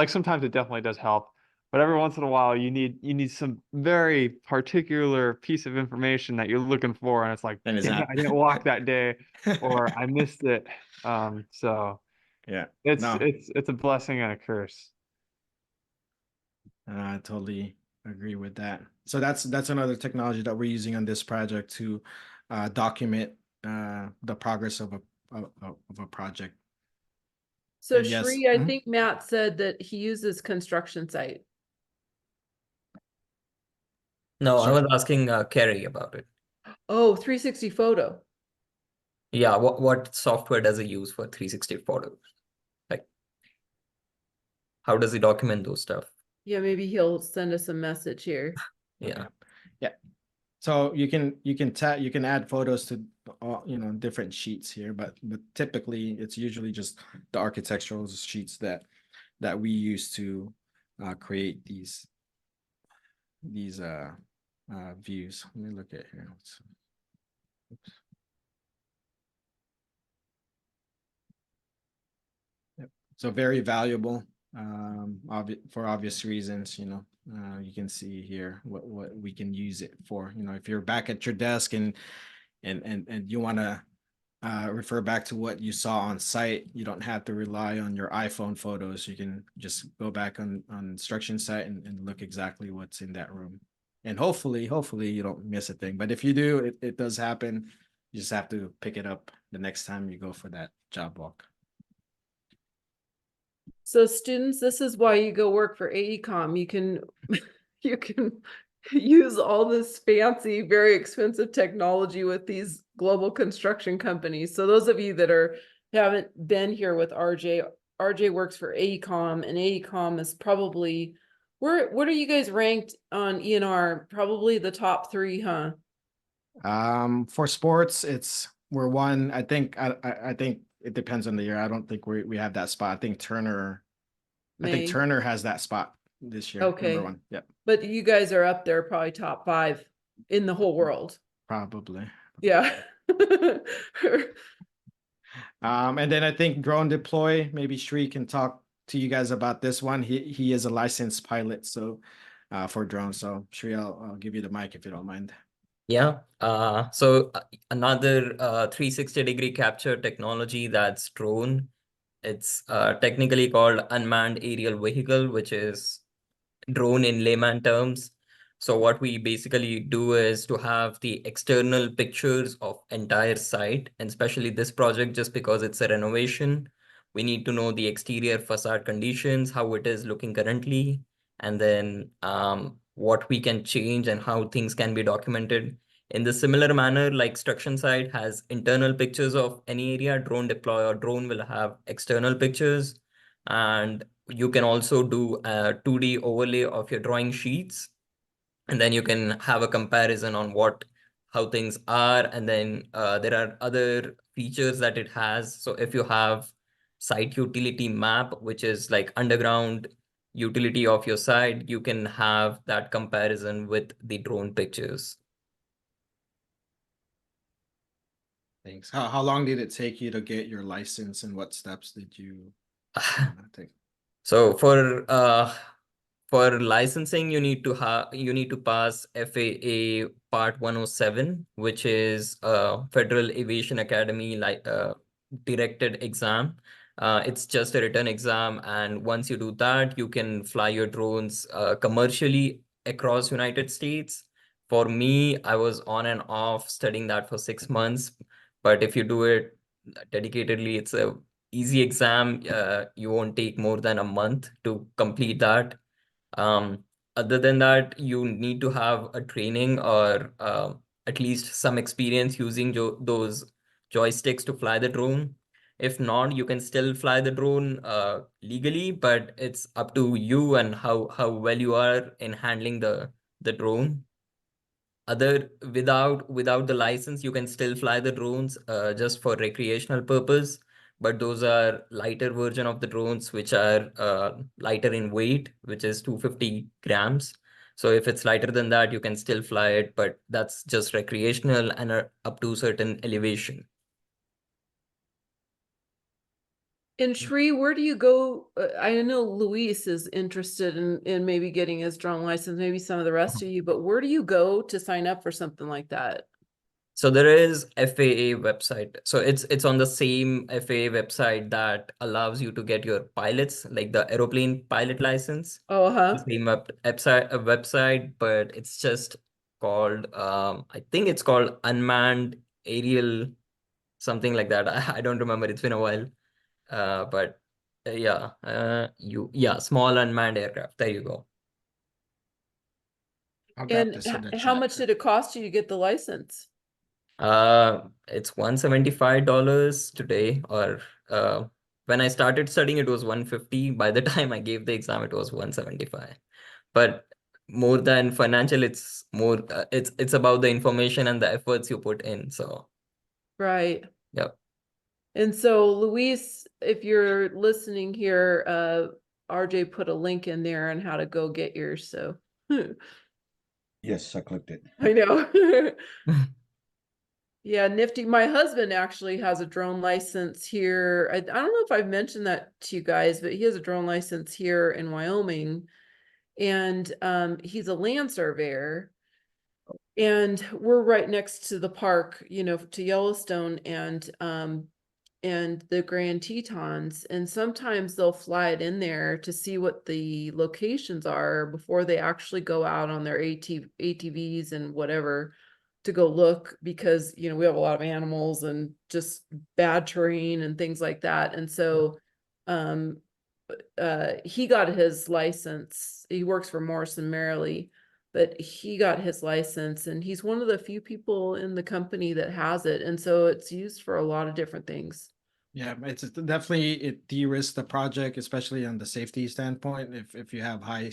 sometimes it definitely does help, but every once in a while you need some very particular piece of information that you're looking for, and it's like, And it's "Dang it, not. I didn't walk that day, or I missed it." So Yeah, it's a blessing and a curse. I totally agree with that. So that's another technology that we're using on this project to document the progress of a project. So And yes, Shri, I think Matt said that he uses construction site. No, I Sure. was asking Kerry about it. Oh, 360 photo. Yeah, what software does he use for 360 photos? Like, how does he document those stuff? Yeah, maybe he'll send us a message here. Yeah. Yeah. So you can add photos to different sheets here, but typically it's usually just the architectural sheets that we use to create these views. Let me look at here. Oops. Yep. So very valuable for obvious reasons. You can see here what we can use it for. If you're back at your desk and you want to refer back to what you saw on site. You don't have to rely on your iPhone photos. You can just go back on instruction site and look exactly what's in that room. And hopefully you don't miss a thing. But if you do, it does happen. You just have to pick it up the next time you go for that job walk. So students, this is why you go work for AECOM. You can you can use all this fancy, very expensive technology with these global construction companies. So those of you that haven't been here with RJ works for AECOM, and AECOM is probably what are you guys ranked on ENR? Probably the top 3, huh? For sports, we're one. I think it depends on the year. I don't think we have that spot. I think Turner has that spot this year. Okay. Number 1. Yep. But you guys are up there, probably top 5 in the whole world. Probably. Yeah. And then I think drone deploy, maybe Shri can talk to you guys about this one. He is a licensed pilot, so for drones. So Shri, I'll give you the mic if you don't mind. Yeah. Another 360-degree capture technology that's drone. It's technically called unmanned aerial vehicle, which is drone in layman terms. So what we basically do is to have the external pictures of entire site, and especially this project, just because it's a renovation, we need to know the exterior facade conditions, how it is looking currently, and then what we can change and how things can be documented. In the similar manner, like construction site has internal pictures of any area, drone deploy or drone will have external pictures. And you can also do a 2D overlay of your drawing sheets, and then you can have a comparison on how things are. And then there are other features that it has. So if you have site utility map, which is like underground utility of your site, you can have that comparison with the drone pictures. Thanks. How long did it take you to get your license, and what steps did you take? So for licensing, you need to pass FAA Part 107, which is Federal Aviation Academy directed exam. It's just a written exam, and once you do that, you can fly your drones commercially across United States. For me, I was on and off studying that for 6 months, but if you do it dedicatedly, it's a easy exam. You won't take more than a month to complete that. Other than that, you need to have a training or at least some experience using those joysticks to fly the drone. If not, you can still fly the drone legally, but it's up to you and how well you are in handling the drone. Without the license, you can still fly the drones just for recreational purpose, but those are lighter version of the drones, which are lighter in weight, which is 250 grams. So if it's lighter than that, you can still fly it, but that's just recreational and up to certain elevation. And Shri, where do you go? I know Luis is interested in maybe getting his drone license, maybe some of the rest of you, but where do you go to sign up for something like that? So there is FAA website. So it's on the same FAA website that allows you to get your pilots, like the aeroplane pilot license. Oh, The same website, but it's just called I think it's called unmanned aerial, something like that. I don't remember. It's been a while. But small unmanned aircraft. There you go. I'll drop And this in the how chat. much did it cost you to get the license? It's $175 today, or when I started studying, it was $150. By the time I gave the exam, it was $175. But more than financial, it's more it's about the information and the efforts you put in. So Right. yeah. And so Luis, if you're listening here, RJ put a link in there on how to go get yours. So Yes, I clicked it. I know. Yeah, nifty. My husband actually has a drone license here. I don't know if I've mentioned that to you guys, but he has a drone license here in Wyoming. And he's a land surveyor. And we're right next to the park, you know, to Yellowstone and the Grand Tetons. And sometimes they'll fly it in there to see what the locations are before they actually go out on their ATVs and whatever to go look, because, you know, we have a lot of animals and just bad terrain and things like that. And so, he got his license. He works for Morrison Merrily, but he got his license, and he's one of the few people in the company that has it. And so it's used for a lot of different things. Yeah, it's definitely, it de-risks the project, especially on the safety standpoint. If you have high,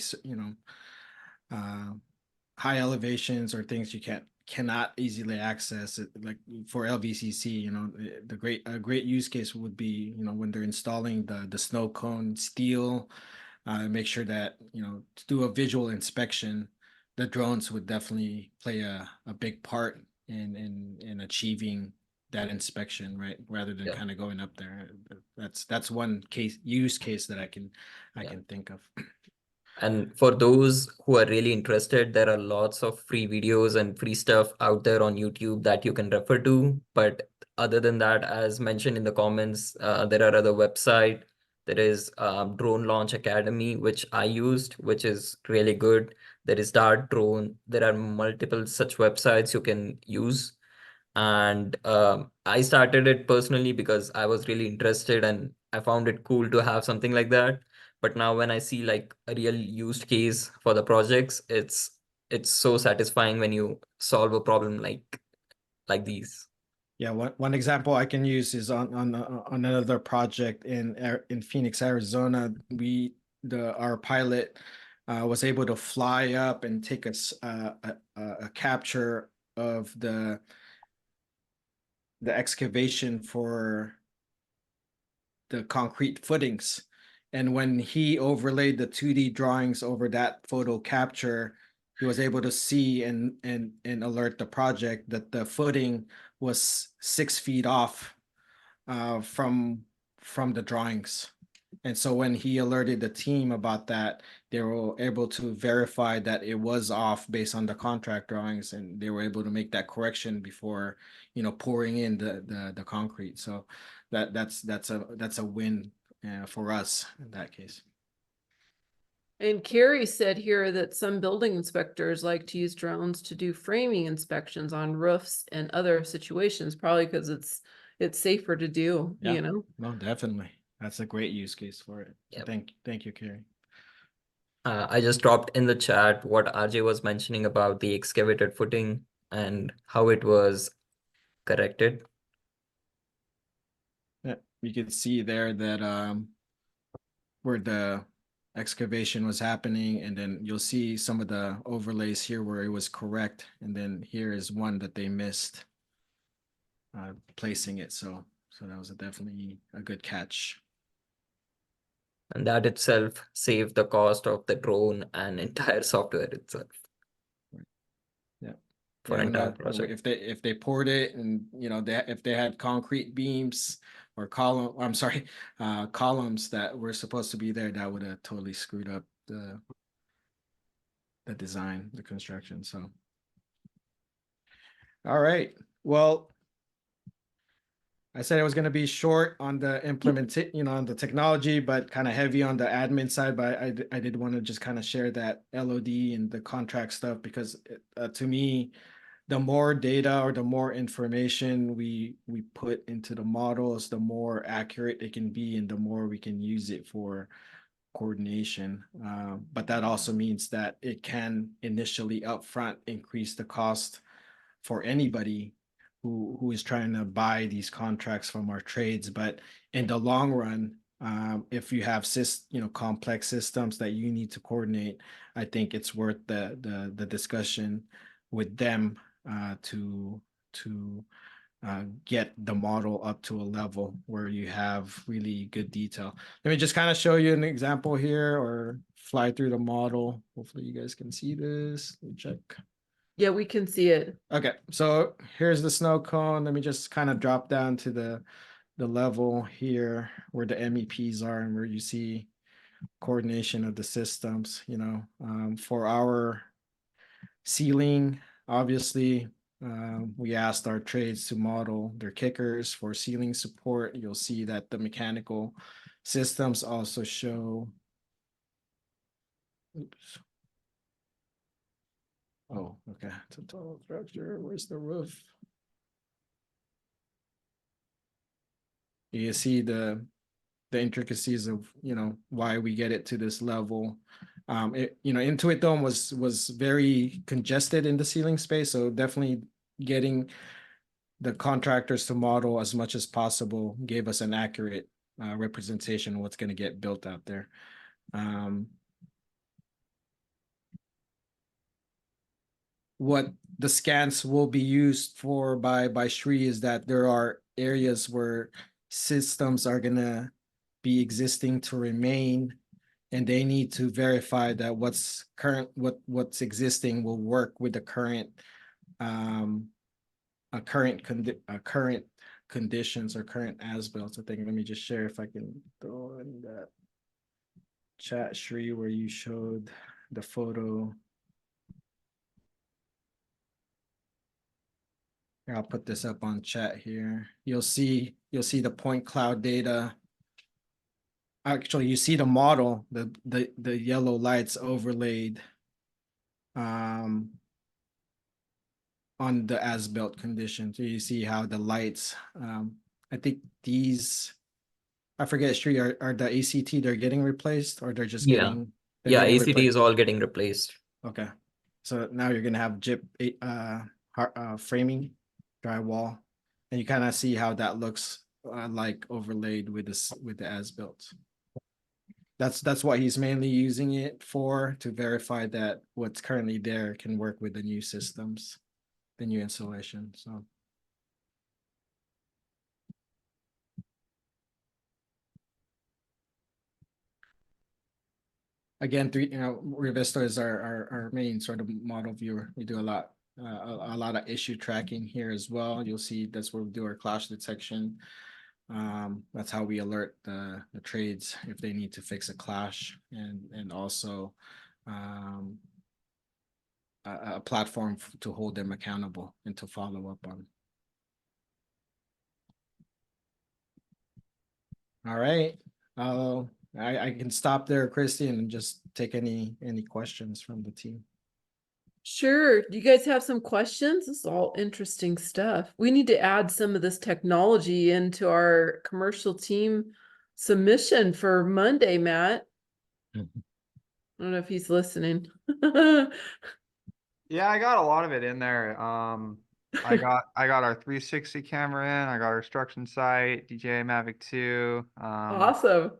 uh, high elevations or things you cannot easily access it, like for LVCC, you know, a great use case would be, you know, when they're installing the snow cone steel, make sure that, you know, to do a visual inspection, the drones would definitely play a big part in achieving that inspection, right? Rather than Yeah. kind of going up there. That's one use case that I can think of. And for those who are really interested, there are lots of free videos and free stuff out there on YouTube that you can refer to. But other than that, as mentioned in the comments, there are other websites. There is Drone Launch Academy, which I used, which is really good. There is Dart Drone. There are multiple such websites you can use. And I started it personally because I was really interested and I found it cool to have something like that. But now when I see like a real used case for the projects, it's so satisfying when you solve a problem like these. Yeah, one example I can use is on another project in Phoenix, Arizona. Our pilot was able to fly up and take a capture of the excavation for the concrete footings. And when he overlaid the 2D drawings over that photo capture, he was able to see and alert the project that the footing was 6 feet off from the drawings. And so when he alerted the team about that, they were able to verify that it was off based on the contract drawings, and they were able to make that correction before, you know, pouring in the concrete. So that's a win for us in that case. And Carrie said here that some building inspectors like to use drones to do framing inspections on roofs and other situations, probably because it's safer to do, Yeah. you know? No, definitely. That's a great use case for it. So Yep. thank you, Carrie. I just dropped in the chat what RJ was mentioning about the excavated footing and how it was corrected. Yeah, you can see there that where the excavation was happening, and then you'll see some of the overlays here where it was correct, and then here is one that they missed placing it. So that was definitely a good catch. And that itself saved the cost of the drone and entire software itself. Yeah. For Yeah, entire no, project. if they poured it, and you know, if they had concrete beams or columns that were supposed to be there, that would have totally screwed up the design, the construction. So all right, well, I said it was going to be short on the on the technology, but kind of heavy on the admin side. But I did want to just kind of share that LOD and the contract stuff, because to me, the more data or the more information we put into the models, the more accurate it can be, and the more we can use it for coordination. But that also means that it can initially upfront increase the cost for anybody who is trying to buy these contracts from our trades. But in the long run, if you have complex systems that you need to coordinate, I think it's worth the discussion with them to get the model up to a level where you have really good detail. Let me just kind of show you an example here, or fly through the model. Hopefully you guys can see this. Let me check. Yeah, we can see it. Okay, so here's the snow cone. Let me just kind of drop down to the level here where the MEPs are, and where you see coordination of the systems, for our ceiling obviously, we asked our trades to model their kickers for ceiling support. You'll see that the mechanical systems also show. Oops. Oh, okay. It's a total structure. Where's the roof? You see the intricacies of, you know, why we get it to this level. Intuit Dome was very congested in the ceiling space, so definitely getting the contractors to model as much as possible gave us an accurate representation of what's going to get built out there. What the scans will be used for by Shri is that there are areas where systems are going to be existing to remain, and they need to verify that what's existing will work with the current current conditions or current as-built. I think, let me just share if I can throw in that chat, Shri, where you showed the photo. Here, I'll put this up on chat here. You'll see the point cloud data. Actually, you see the model, the yellow lights overlaid on the as-built condition. So you see how the lights, I think these, I forget, Sri, are the ACT, they're getting replaced, or they're just Yeah. getting, Yeah, getting ACT is all getting replaced. Okay. So now you're gonna have JIP framing, drywall, and you kind of see how that looks like overlaid with this with the as-built. That's what he's mainly using it for, to verify that what's currently there can work with the new systems, the new installation. So again, Revista is our main sort of model viewer. We do a lot of issue tracking here as well. You'll see that's where we do our clash detection. That's how we alert the trades if they need to fix a clash, and also a platform to hold them accountable and to follow up on. All right. I can stop there, Christy, and just take any questions from the team. Sure. Do you guys have some questions? This is all interesting stuff. We need to add some of this technology into our commercial team submission for Monday, Matt. I don't know if he's listening. Yeah, I got a lot of it in there. I got our 360 camera in, I got our instruction site, DJI Mavic 2. Awesome.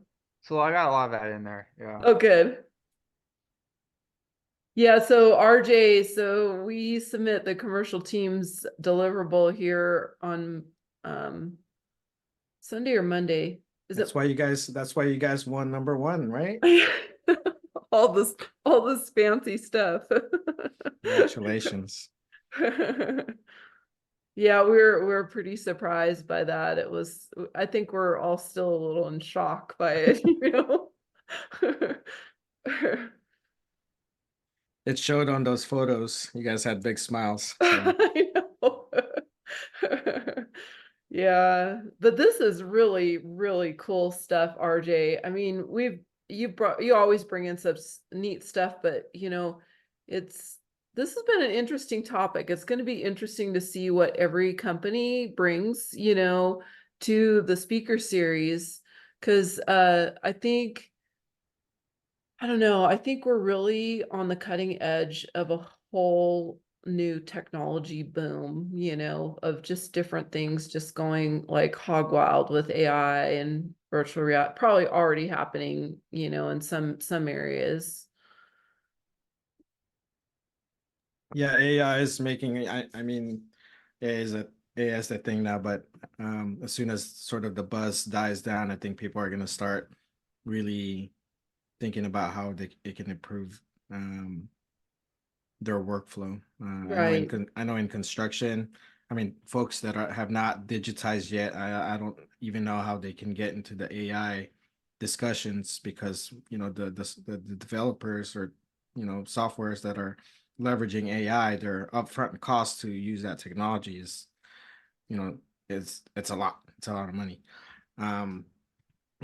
So I got a lot of that in there. Yeah. Oh, good. Yeah, so RJ, so we submit the commercial team's deliverable here on Sunday or Monday. That's why you guys won #1, right? all this fancy stuff. Congratulations. Yeah, we're pretty surprised by that. I think we're all still a little in shock by it, you know. It showed on those photos. You guys had big smiles. So. I know. Yeah, but this is really, really cool stuff, RJ. I mean, you always bring in such neat stuff, but you know, this has been an interesting topic. It's going to be interesting to see what every company brings, you know, to the speaker series. Because I don't know. I think we're really on the cutting edge of a whole new technology boom, you know, of just different things just going like hog wild with AI and virtual reality, probably already happening, you know, in some areas. Yeah, AI is making, I mean, AI is the thing now, but as soon as sort of the buzz dies down, I think people are going to start really thinking about how it can improve their workflow. Right. I know in construction, I mean, folks that have not digitized yet, I don't even know how they can get into the AI discussions, because you know the developers, or you know, softwares that are leveraging AI, their upfront cost to use that technology is, it's a lot. It's a lot of money.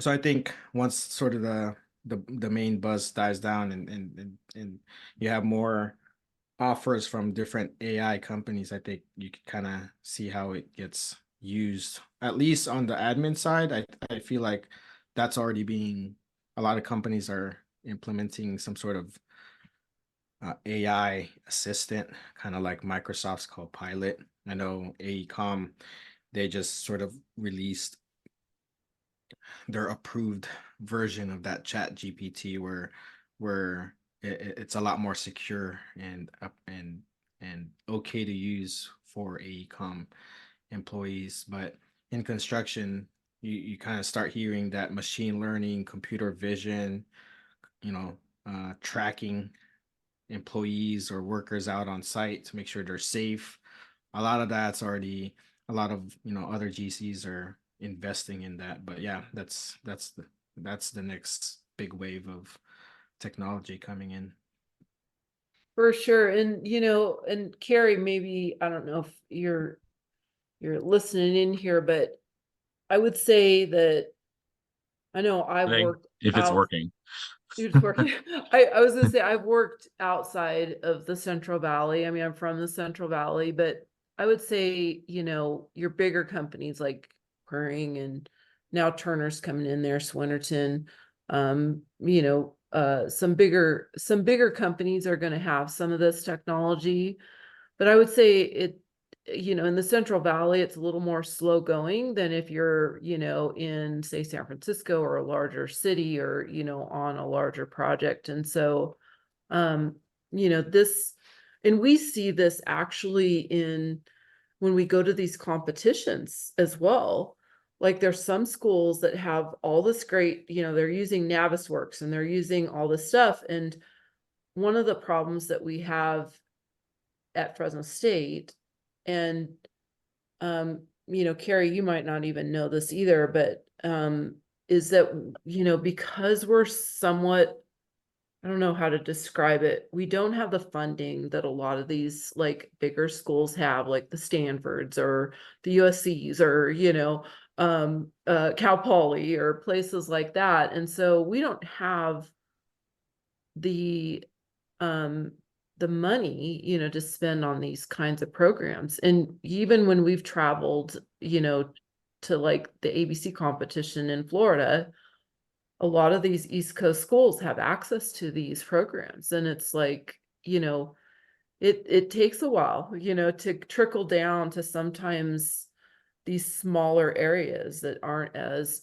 So I think once sort of the main buzz dies down and you have more offers from different AI companies, I think you can kind of see how it gets used. At least on the admin side, I feel like that's already being, a lot of companies are implementing some sort of AI assistant, kind of like Microsoft's Copilot. I know AECOM, they just sort of released their approved version of that Chat GPT where it's a lot more secure and okay to use for AECOM employees. But in construction, you kind of start hearing that machine learning, computer vision, tracking employees or workers out on site to make sure they're safe. A lot of that's already, a lot of other GCs are investing in that. But yeah, that's the next big wave of technology coming in. For sure. And and Carrie, maybe I don't know if you're listening in here, but I would say that I know I've I think worked if it's out. working. You're just working. I was gonna say I've worked outside of the Central Valley. I mean, I'm from the Central Valley, but I would say, your bigger companies like Purring and now Turner's coming in there, Swinnerton, some bigger companies are gonna have some of this technology. But I would say in the Central Valley, it's a little more slow going than if you're, in say San Francisco or a larger city or, on a larger project. And so, this, and we see this actually when we go to these competitions as well. Like there's some schools that have all this great, they're using Navisworks and they're using all this stuff. And one of the problems that we have at Fresno State, and Carrie, you might not even know this either, but is that because we're somewhat, I don't know how to describe it, we don't have the funding that a lot of these like bigger schools have, like the Stanfords or the USCs or Cal Poly or places like that. And so we don't have the money, to spend on these kinds of programs. And even when we've traveled, to like the ABC competition in Florida, a lot of these East Coast schools have access to these programs. And it's like, it takes a while, to trickle down to sometimes these smaller areas that aren't as,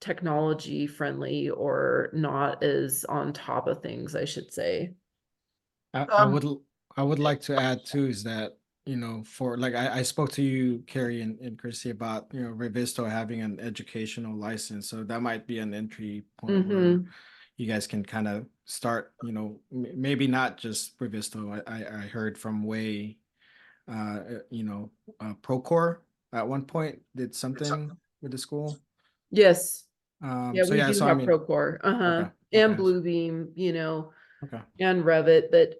technology friendly or not as on top of things, I should say. I would like to add too is that, for like I spoke to you, Carrie and Chrissy, about Revisto having an educational license. So that might be an entry point where you guys can kind of start, maybe not just Revisto. I heard from Way, Procore at one point did something with the school. Yes. Yeah, So we yeah, do so I have mean, Procore, okay, and okay, Bluebeam, okay. and Revit, but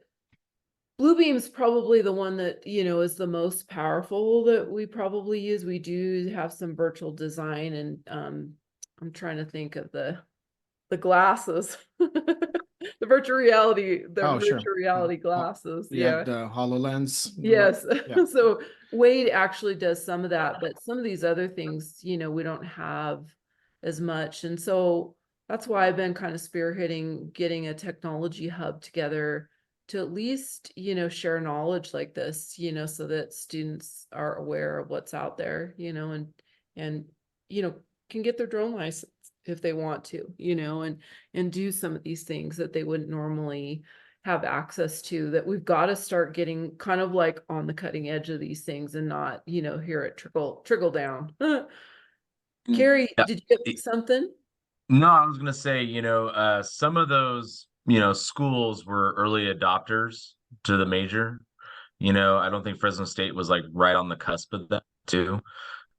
Bluebeam's probably the one that, is the most powerful that we probably use. We do have some virtual design and I'm trying to think of the glasses. The Oh, sure. virtual reality glasses. Yeah, Yeah. the HoloLens. Yes. Yeah. So Wade actually does some of that, but some of these other things, we don't have as much. And so that's why I've been kind of spearheading getting a technology hub together to at least, share knowledge like this, so that students are aware of what's out there, and, can get their drone license if they want to, and do some of these things that they wouldn't normally have access to, that we've got to start getting kind of like on the cutting edge of these things and not, hear it trickle down. Carrie, Yeah. did you get something? No, I was gonna say, some of those, schools were early adopters to the major. I don't think Fresno State was like right on the cusp of that too.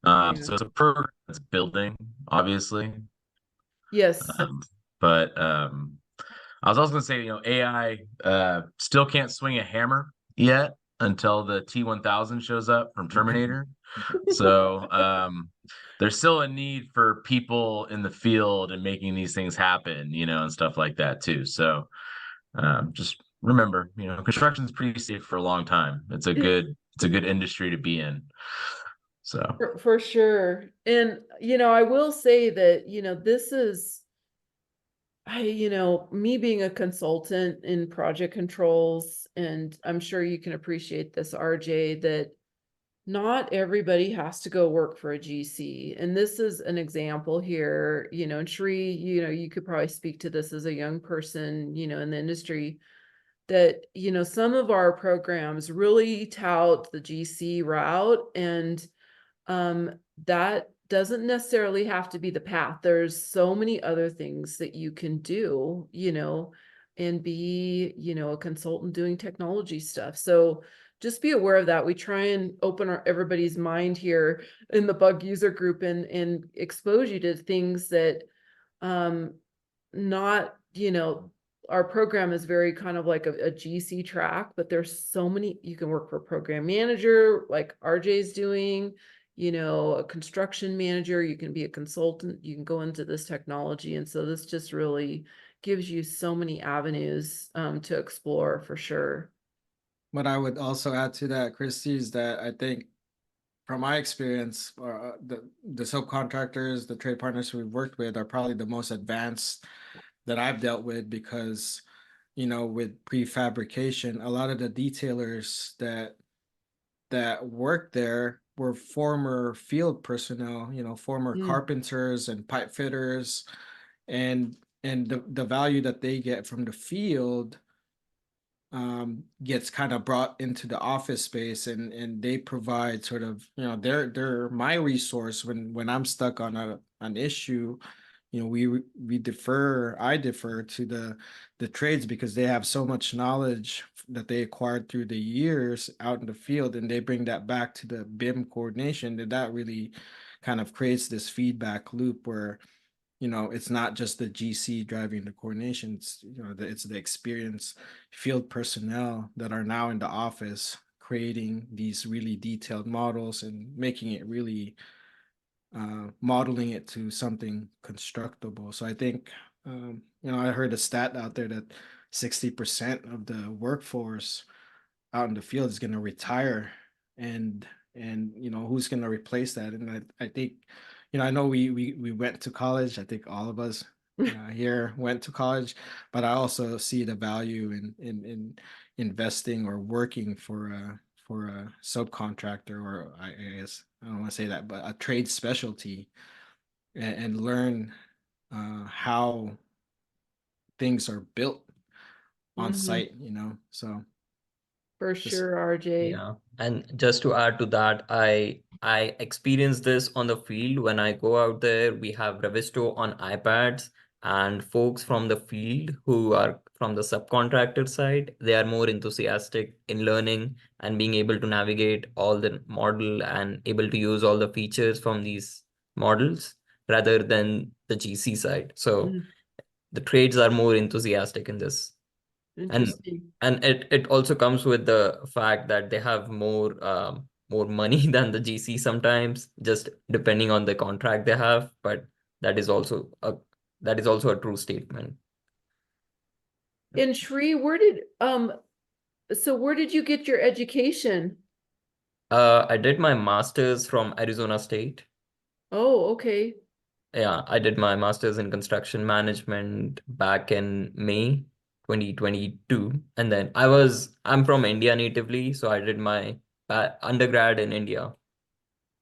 Yeah. So it's a program that's building, obviously. Yes. Um, but I was also gonna say, AI still can't swing a hammer yet until the T-1000 shows up from Terminator. So there's still a need for people in the field and making these things happen, and stuff like that too. So just remember, construction's pretty safe for a long time. It's a good industry to be in. So For sure. And, I will say that, this is, me being a consultant in project controls, and I'm sure you can appreciate this, RJ, that not everybody has to go work for a GC. And this is an example here, and Shri, you could probably speak to this as a young person, in the industry, that, some of our programs really tout the GC route, and that doesn't necessarily have to be the path. There's so many other things that you can do, and be, a consultant doing technology stuff. So just be aware of that. We try and open everybody's mind here in the bug user group, and expose you to things that, not, our program is very kind of like a GC track, but there's so many, you can work for a program manager like RJ's doing, a construction manager, you can be a consultant, you can go into this technology. And so this just really gives you so many avenues to explore, for sure. What I would also add to that, Christy, is that I think from my experience, the subcontractors, the trade partners we've worked with are probably the most advanced that I've dealt with, because, with prefabrication, a lot of the detailers that work there were former field personnel, former carpenters and pipe fitters, and the value that they get from the field gets kind of brought into the office space, and they provide sort of, they're my resource when I'm stuck on an issue. I defer to the trades, because they have so much knowledge that they acquired through the years out in the field, and they bring that back to the BIM coordination. That really kind of creates this feedback loop where, it's not just the GC driving the coordination. It's, it's the experienced field personnel that are now in the office creating these really detailed models and making it really modeling it to something constructible. So I think, I heard a stat out there that 60% of the workforce out in the field is going to retire, and who's going to replace that? And I think, I know we went to college. I think all of us here went to college, but I also see the value in investing or working for a subcontractor, or I guess I don't want to say that, but a trade specialty, and learn how things are built on site, so. For sure, RJ. Yeah, and just to add to that, I experienced this on the field. When I go out there, we have Revisto on iPads, and folks from the field who are from the subcontractor side, they are more enthusiastic in learning and being able to navigate all the model and able to use all the features from these models rather than the GC side. So the trades are more enthusiastic in this. Interesting. And it also comes with the fact that they have more money than the GC sometimes, just depending on the contract they have. But that is also a true statement. And Shri, where did you get your education? I did my master's from Arizona State. Oh, okay. Yeah, I did my master's in construction management back in May 2022. And then I'm from India natively, so I did my undergrad in India.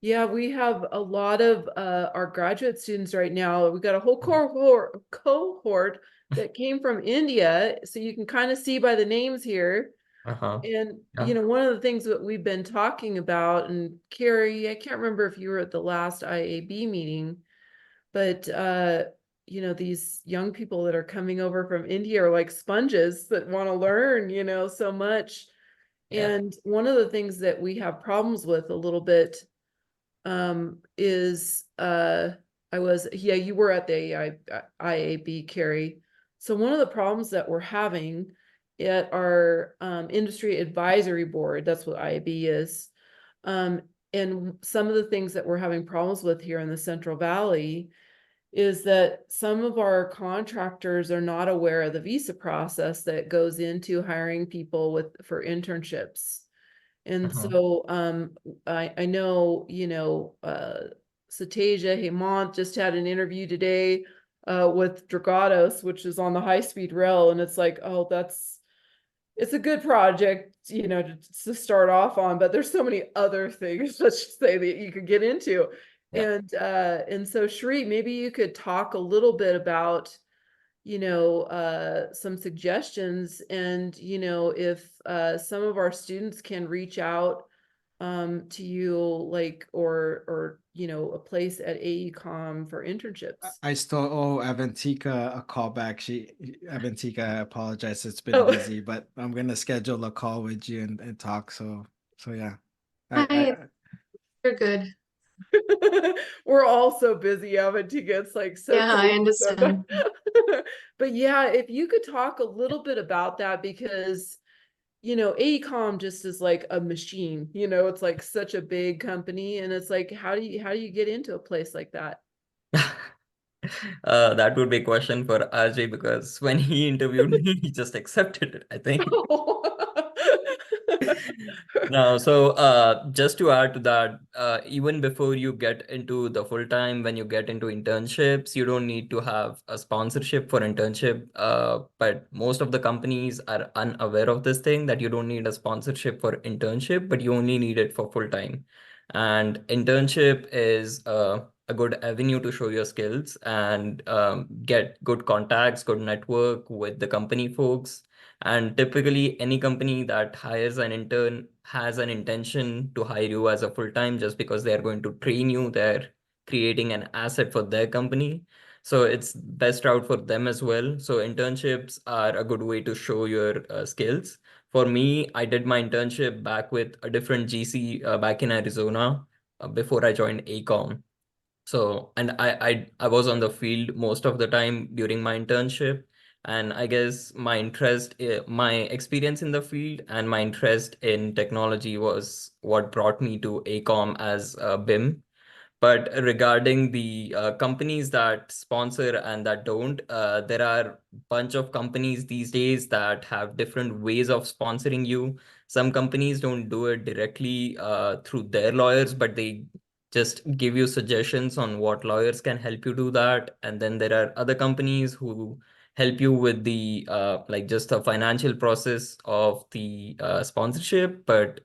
Yeah, we have a lot of our graduate students right now. We've got a whole cohort that came from India. So you can kind of see by the names here. And, Yeah. one of the things that we've been talking about, and Carrie, I can't remember if you were at the last IAB meeting, but, these young people that are coming over from India are like sponges that want to learn, so much. Yeah. And one of the things that we have problems with a little bit is you were at the IAB, Carrie. So one of the problems that we're having at our industry advisory board, that's what IAB is, and some of the things that we're having problems with here in the Central Valley is that some of our contractors are not aware of the visa process that goes into hiring people for internships. And so I know, Satyaja Hemant just had an interview today with Dragados, which is on the high-speed rail, and it's like, oh, it's a good project, to start off on, but there's so many other things, let's just say, that you could get into. Yeah. And so Shri, maybe you could talk a little bit about, some suggestions, and, if some of our students can reach out to you, like, or a place at AECOM for internships. I still owe Avantika a call back. Avantika, I apologize. It's been Oh. busy, but I'm gonna schedule a call with you and talk. So yeah. Hi, you're good. We're all so busy, Avantika. It's like so Yeah, I crazy. understand. But yeah, if you could talk a little bit about that, because AECOM just is like a machine, it's like such a big company, and it's like, how do you get into a place like that? That would be a question for RJ, because when he interviewed me, he just accepted it, I think. No, so just to add to that, even before you get into the full time, when you get into internships, you don't need to have a sponsorship for internship. But most of the companies are unaware of this thing, that you don't need a sponsorship for internship, but you only need it for full time. And internship is a good avenue to show your skills and get good contacts, good network with the company folks. And typically, any company that hires an intern has an intention to hire you as a full-time, just because they're going to train you. They're creating an asset for their company. So it's best route for them as well. So internships are a good way to show your skills. For me, I did my internship back with a different GC back in Arizona before I joined ACOM. So, and I was on the field most of the time during my internship. And I guess my experience in the field and my interest in technology was what brought me to ACOM as a BIM. But regarding the companies that sponsor and that don't, there are a bunch of companies these days that have different ways of sponsoring you. Some companies don't do it directly through their lawyers, but they just give you suggestions on what lawyers can help you do that. And then there are other companies who help you with the like just the financial process of the sponsorship, but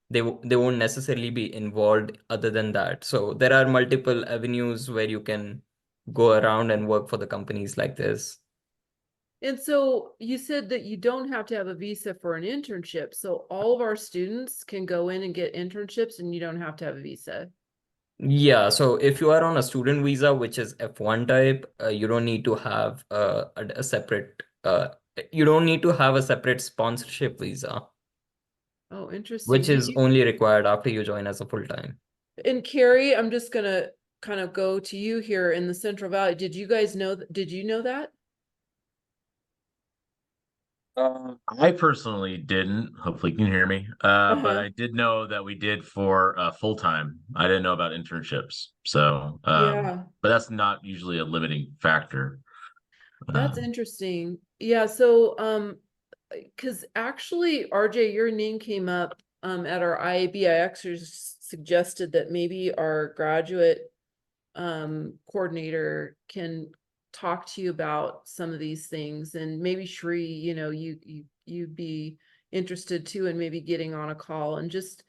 they won't necessarily be involved other than that. So there are multiple avenues where you can go around and work for the companies like this. And so you said that you don't have to have a visa for an internship. So all of our students can go in and get internships, and you don't have to have a visa. Yeah, so if you are on a student visa, which is F1 type, you don't need to have a separate you don't need to have a separate sponsorship visa, Oh, interesting. which is only required after you join as a full-time. And Carrie, I'm just gonna kind of go to you here in the Central Valley. Did you guys know, did you know that? I personally didn't. Hopefully, you can hear me. But I did know that we did for full time. I didn't know about internships. So, Yeah. but that's not usually a limiting factor. That's interesting. Yeah, so because actually, RJ, your name came up at our IAB. I actually suggested that maybe our graduate coordinator can talk to you about some of these things, and maybe Shri, you'd be interested too in maybe getting on a call and just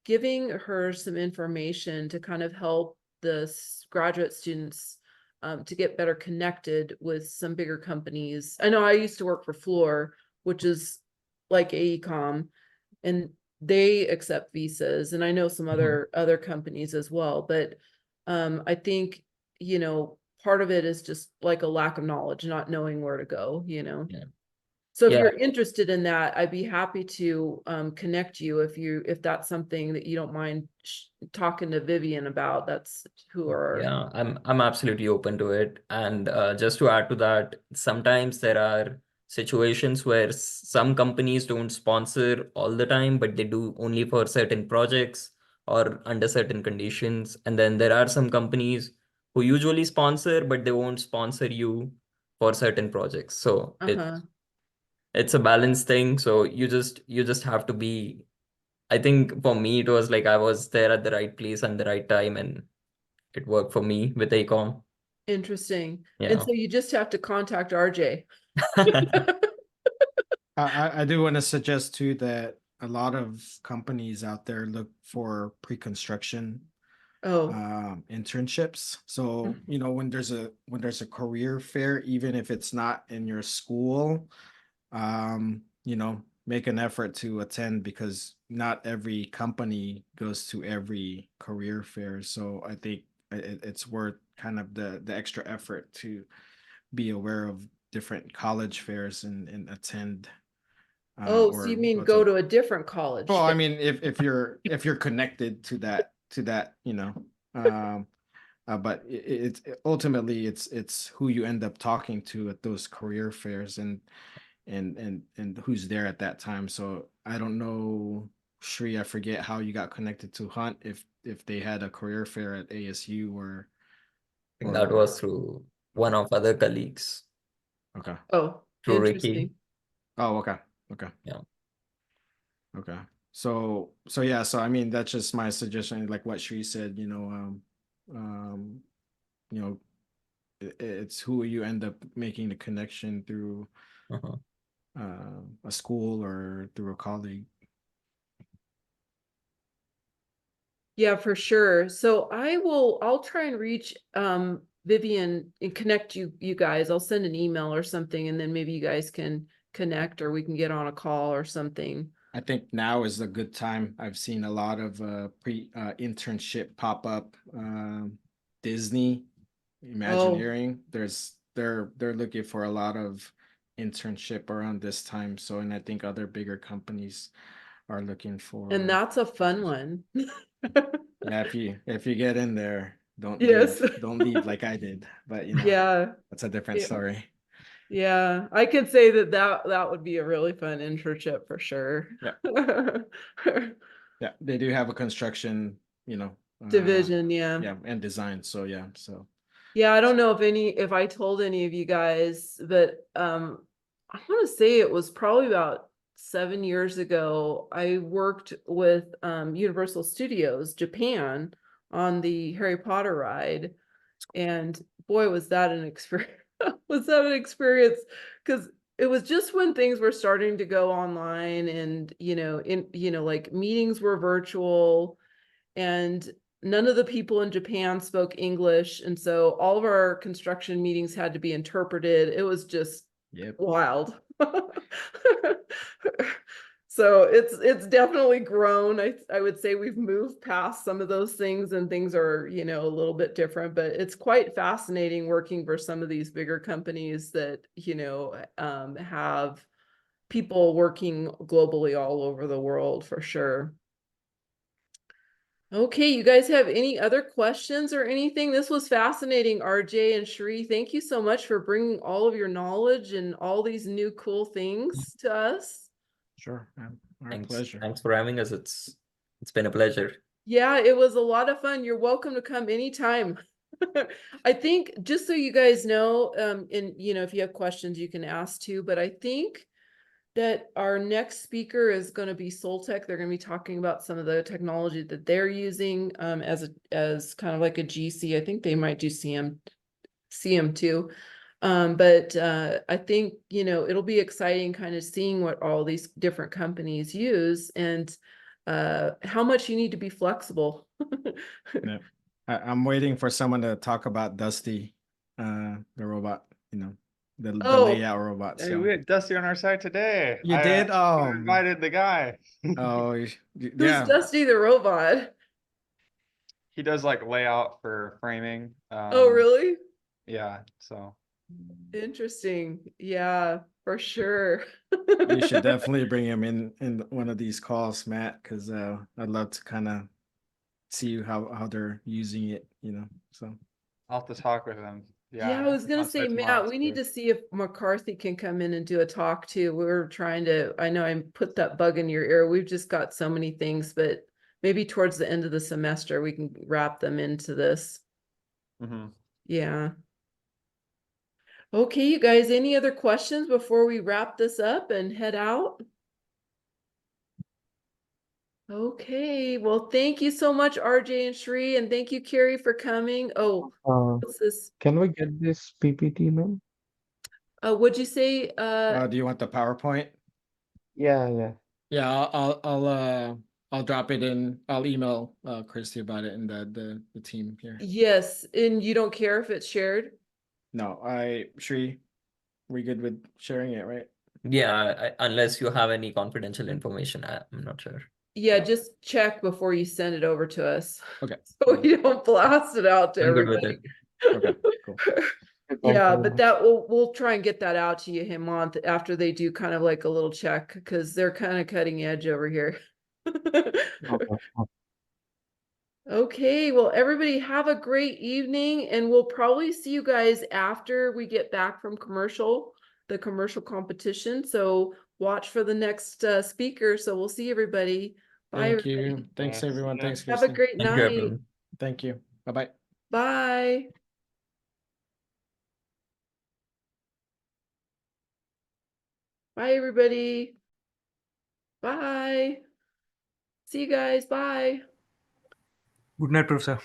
giving her some information to kind of help the graduate students to get better connected with some bigger companies. I know I used to work for Floor, which is like AECOM, and they accept visas, and I know some other companies as well. But I think, part of it is just like a lack of knowledge, not knowing where to go. Yeah. So if Yeah. you're interested in that, I'd be happy to connect you if that's something that you don't mind talking to Vivian about. That's who are. Yeah, I'm absolutely open to it. And just to add to that, sometimes there are situations where some companies don't sponsor all the time, but they do only for certain projects or under certain conditions. And then there are some companies who usually sponsor, but they won't sponsor you for certain projects. So it's a balance thing. So you just have to be, I think for me, it was like I was there at the right place and the right time, and it worked for me with ACOM. Interesting. And Yeah. so you just have to contact RJ. I do want to suggest too that a lot of companies out there look for pre-construction Oh, internships. So, you know, when there's a career fair, even if it's not in your school, you know, make an effort to attend, because not every company goes to every career fair. So I think it's worth kind of the extra effort to be aware of different college fairs and attend. so Or you mean what's go up. to a different college? Well, I mean, if you're connected to that, you know, but it's ultimately it's who you end up talking to at those career fairs, and who's there at that time. So I don't know, Shri, I forget how you got connected to Hunt, if they had a career fair at ASU or I think that was through one of other colleagues, okay. Oh, through interesting. Ricky. Oh, okay. Yeah. Okay. So yeah, so I mean that's just my suggestion, like what Shri said, um, you know, it's who you end up making the connection through Uh-huh. a school or through a colleague. Yeah, for sure. So I'll try and reach Vivian and connect you guys. I'll send an email or something, and then maybe you guys can connect, or we can get on a call or something. I think now is a good time. I've seen a lot of pre internship pop up. Disney Imagineering, they're looking for a lot of internship around this time. So, and I think other bigger companies are looking for. And that's a fun one. Yeah, if you get in there, Yes. don't leave like I did. But you know, Yeah. that's a different Yeah. story. Yeah, I could say that would be a really fun internship for sure. Yeah, they do have a construction, you know, Division, yeah. yeah, and design. So yeah, so Yeah, I don't know if I told any of you guys, but I want to say it was probably about 7 years ago. I worked with Universal Studios Japan on the Harry Potter ride, and boy, was that an experience! Was that an experience? Because it was just when things were starting to go online, and like meetings were virtual, and none of the people in Japan spoke English. And so all of our construction meetings had to be interpreted. It was just yep. wild. So it's definitely grown. I would say we've moved past some of those things, and things are, a little bit different, but it's quite fascinating working for some of these bigger companies that, have people working globally all over the world for sure. Okay, you guys have any other questions or anything? This was fascinating, RJ and Shri. Thank you so much for bringing all of your knowledge and all these new cool things to us. Sure, man. Our Thanks. pleasure. Thanks for having us. It's been a pleasure. Yeah, it was a lot of fun. You're welcome to come anytime. I think, just so you guys know, and if you have questions, you can ask too, but I think that our next speaker is going to be Soltech. They're going to be talking about some of the technology that they're using as kind of like a GC. I think they might do CM too. But I think, it'll be exciting kind of seeing what all these different companies use, and how much you need to be flexible. Yeah. I'm waiting for someone to talk about Dusty, the robot, the Oh, layout robot. Hey, So we had Dusty on our site today. you did? I invited the guy. Oh, who's yeah. Dusty the robot? He does like layout for framing. Oh, really? Yeah, so Interesting. Yeah, for sure. You should definitely bring him in one of these calls, Matt, because I'd love to kind of see how they're using it, you know. So I'll have to talk with him. Yeah, I was gonna on say, site tomorrow Matt, we need too. to see if McCarthy can come in and do a talk too. We're trying to, I know I put that bug in your ear. We've just got so many things, but maybe towards the end of the semester, we can wrap them into this. Mhm. Yeah. Okay, you guys, any other questions before we wrap this up and head out? Okay, well, thank you so much, RJ and Shree, and thank you, Carrie, for coming. Oh, what's this? Can we get this PPT, ma'am? What'd you say? do you want the PowerPoint? Yeah. Yeah, I'll drop it in. I'll email Christy about it and the team here. Yes, and you don't care if it's shared? No, Shri, we good with sharing it, right? Yeah, unless you have any confidential information, I'm not sure. Yeah, just check before you send it over to us. Okay. So we don't blast it out to I'm good with everybody. it. Okay, cool. Yeah, you. but that we'll try and get that out to you a month after they do kind of like a little check because they're kind of cutting edge over here. Okay. Okay, well, everybody have a great evening and we'll probably see you guys after we get back from the commercial competition. So watch for the next speaker. So we'll see everybody. Bye, Thank everybody. you. Thanks Yeah, everyone. yeah. Thanks, Have a Christy. great Thank you, night. everyone. Thank you. Bye-bye. Bye. Bye, everybody. Bye. See you guys. Bye. Good night, Professor.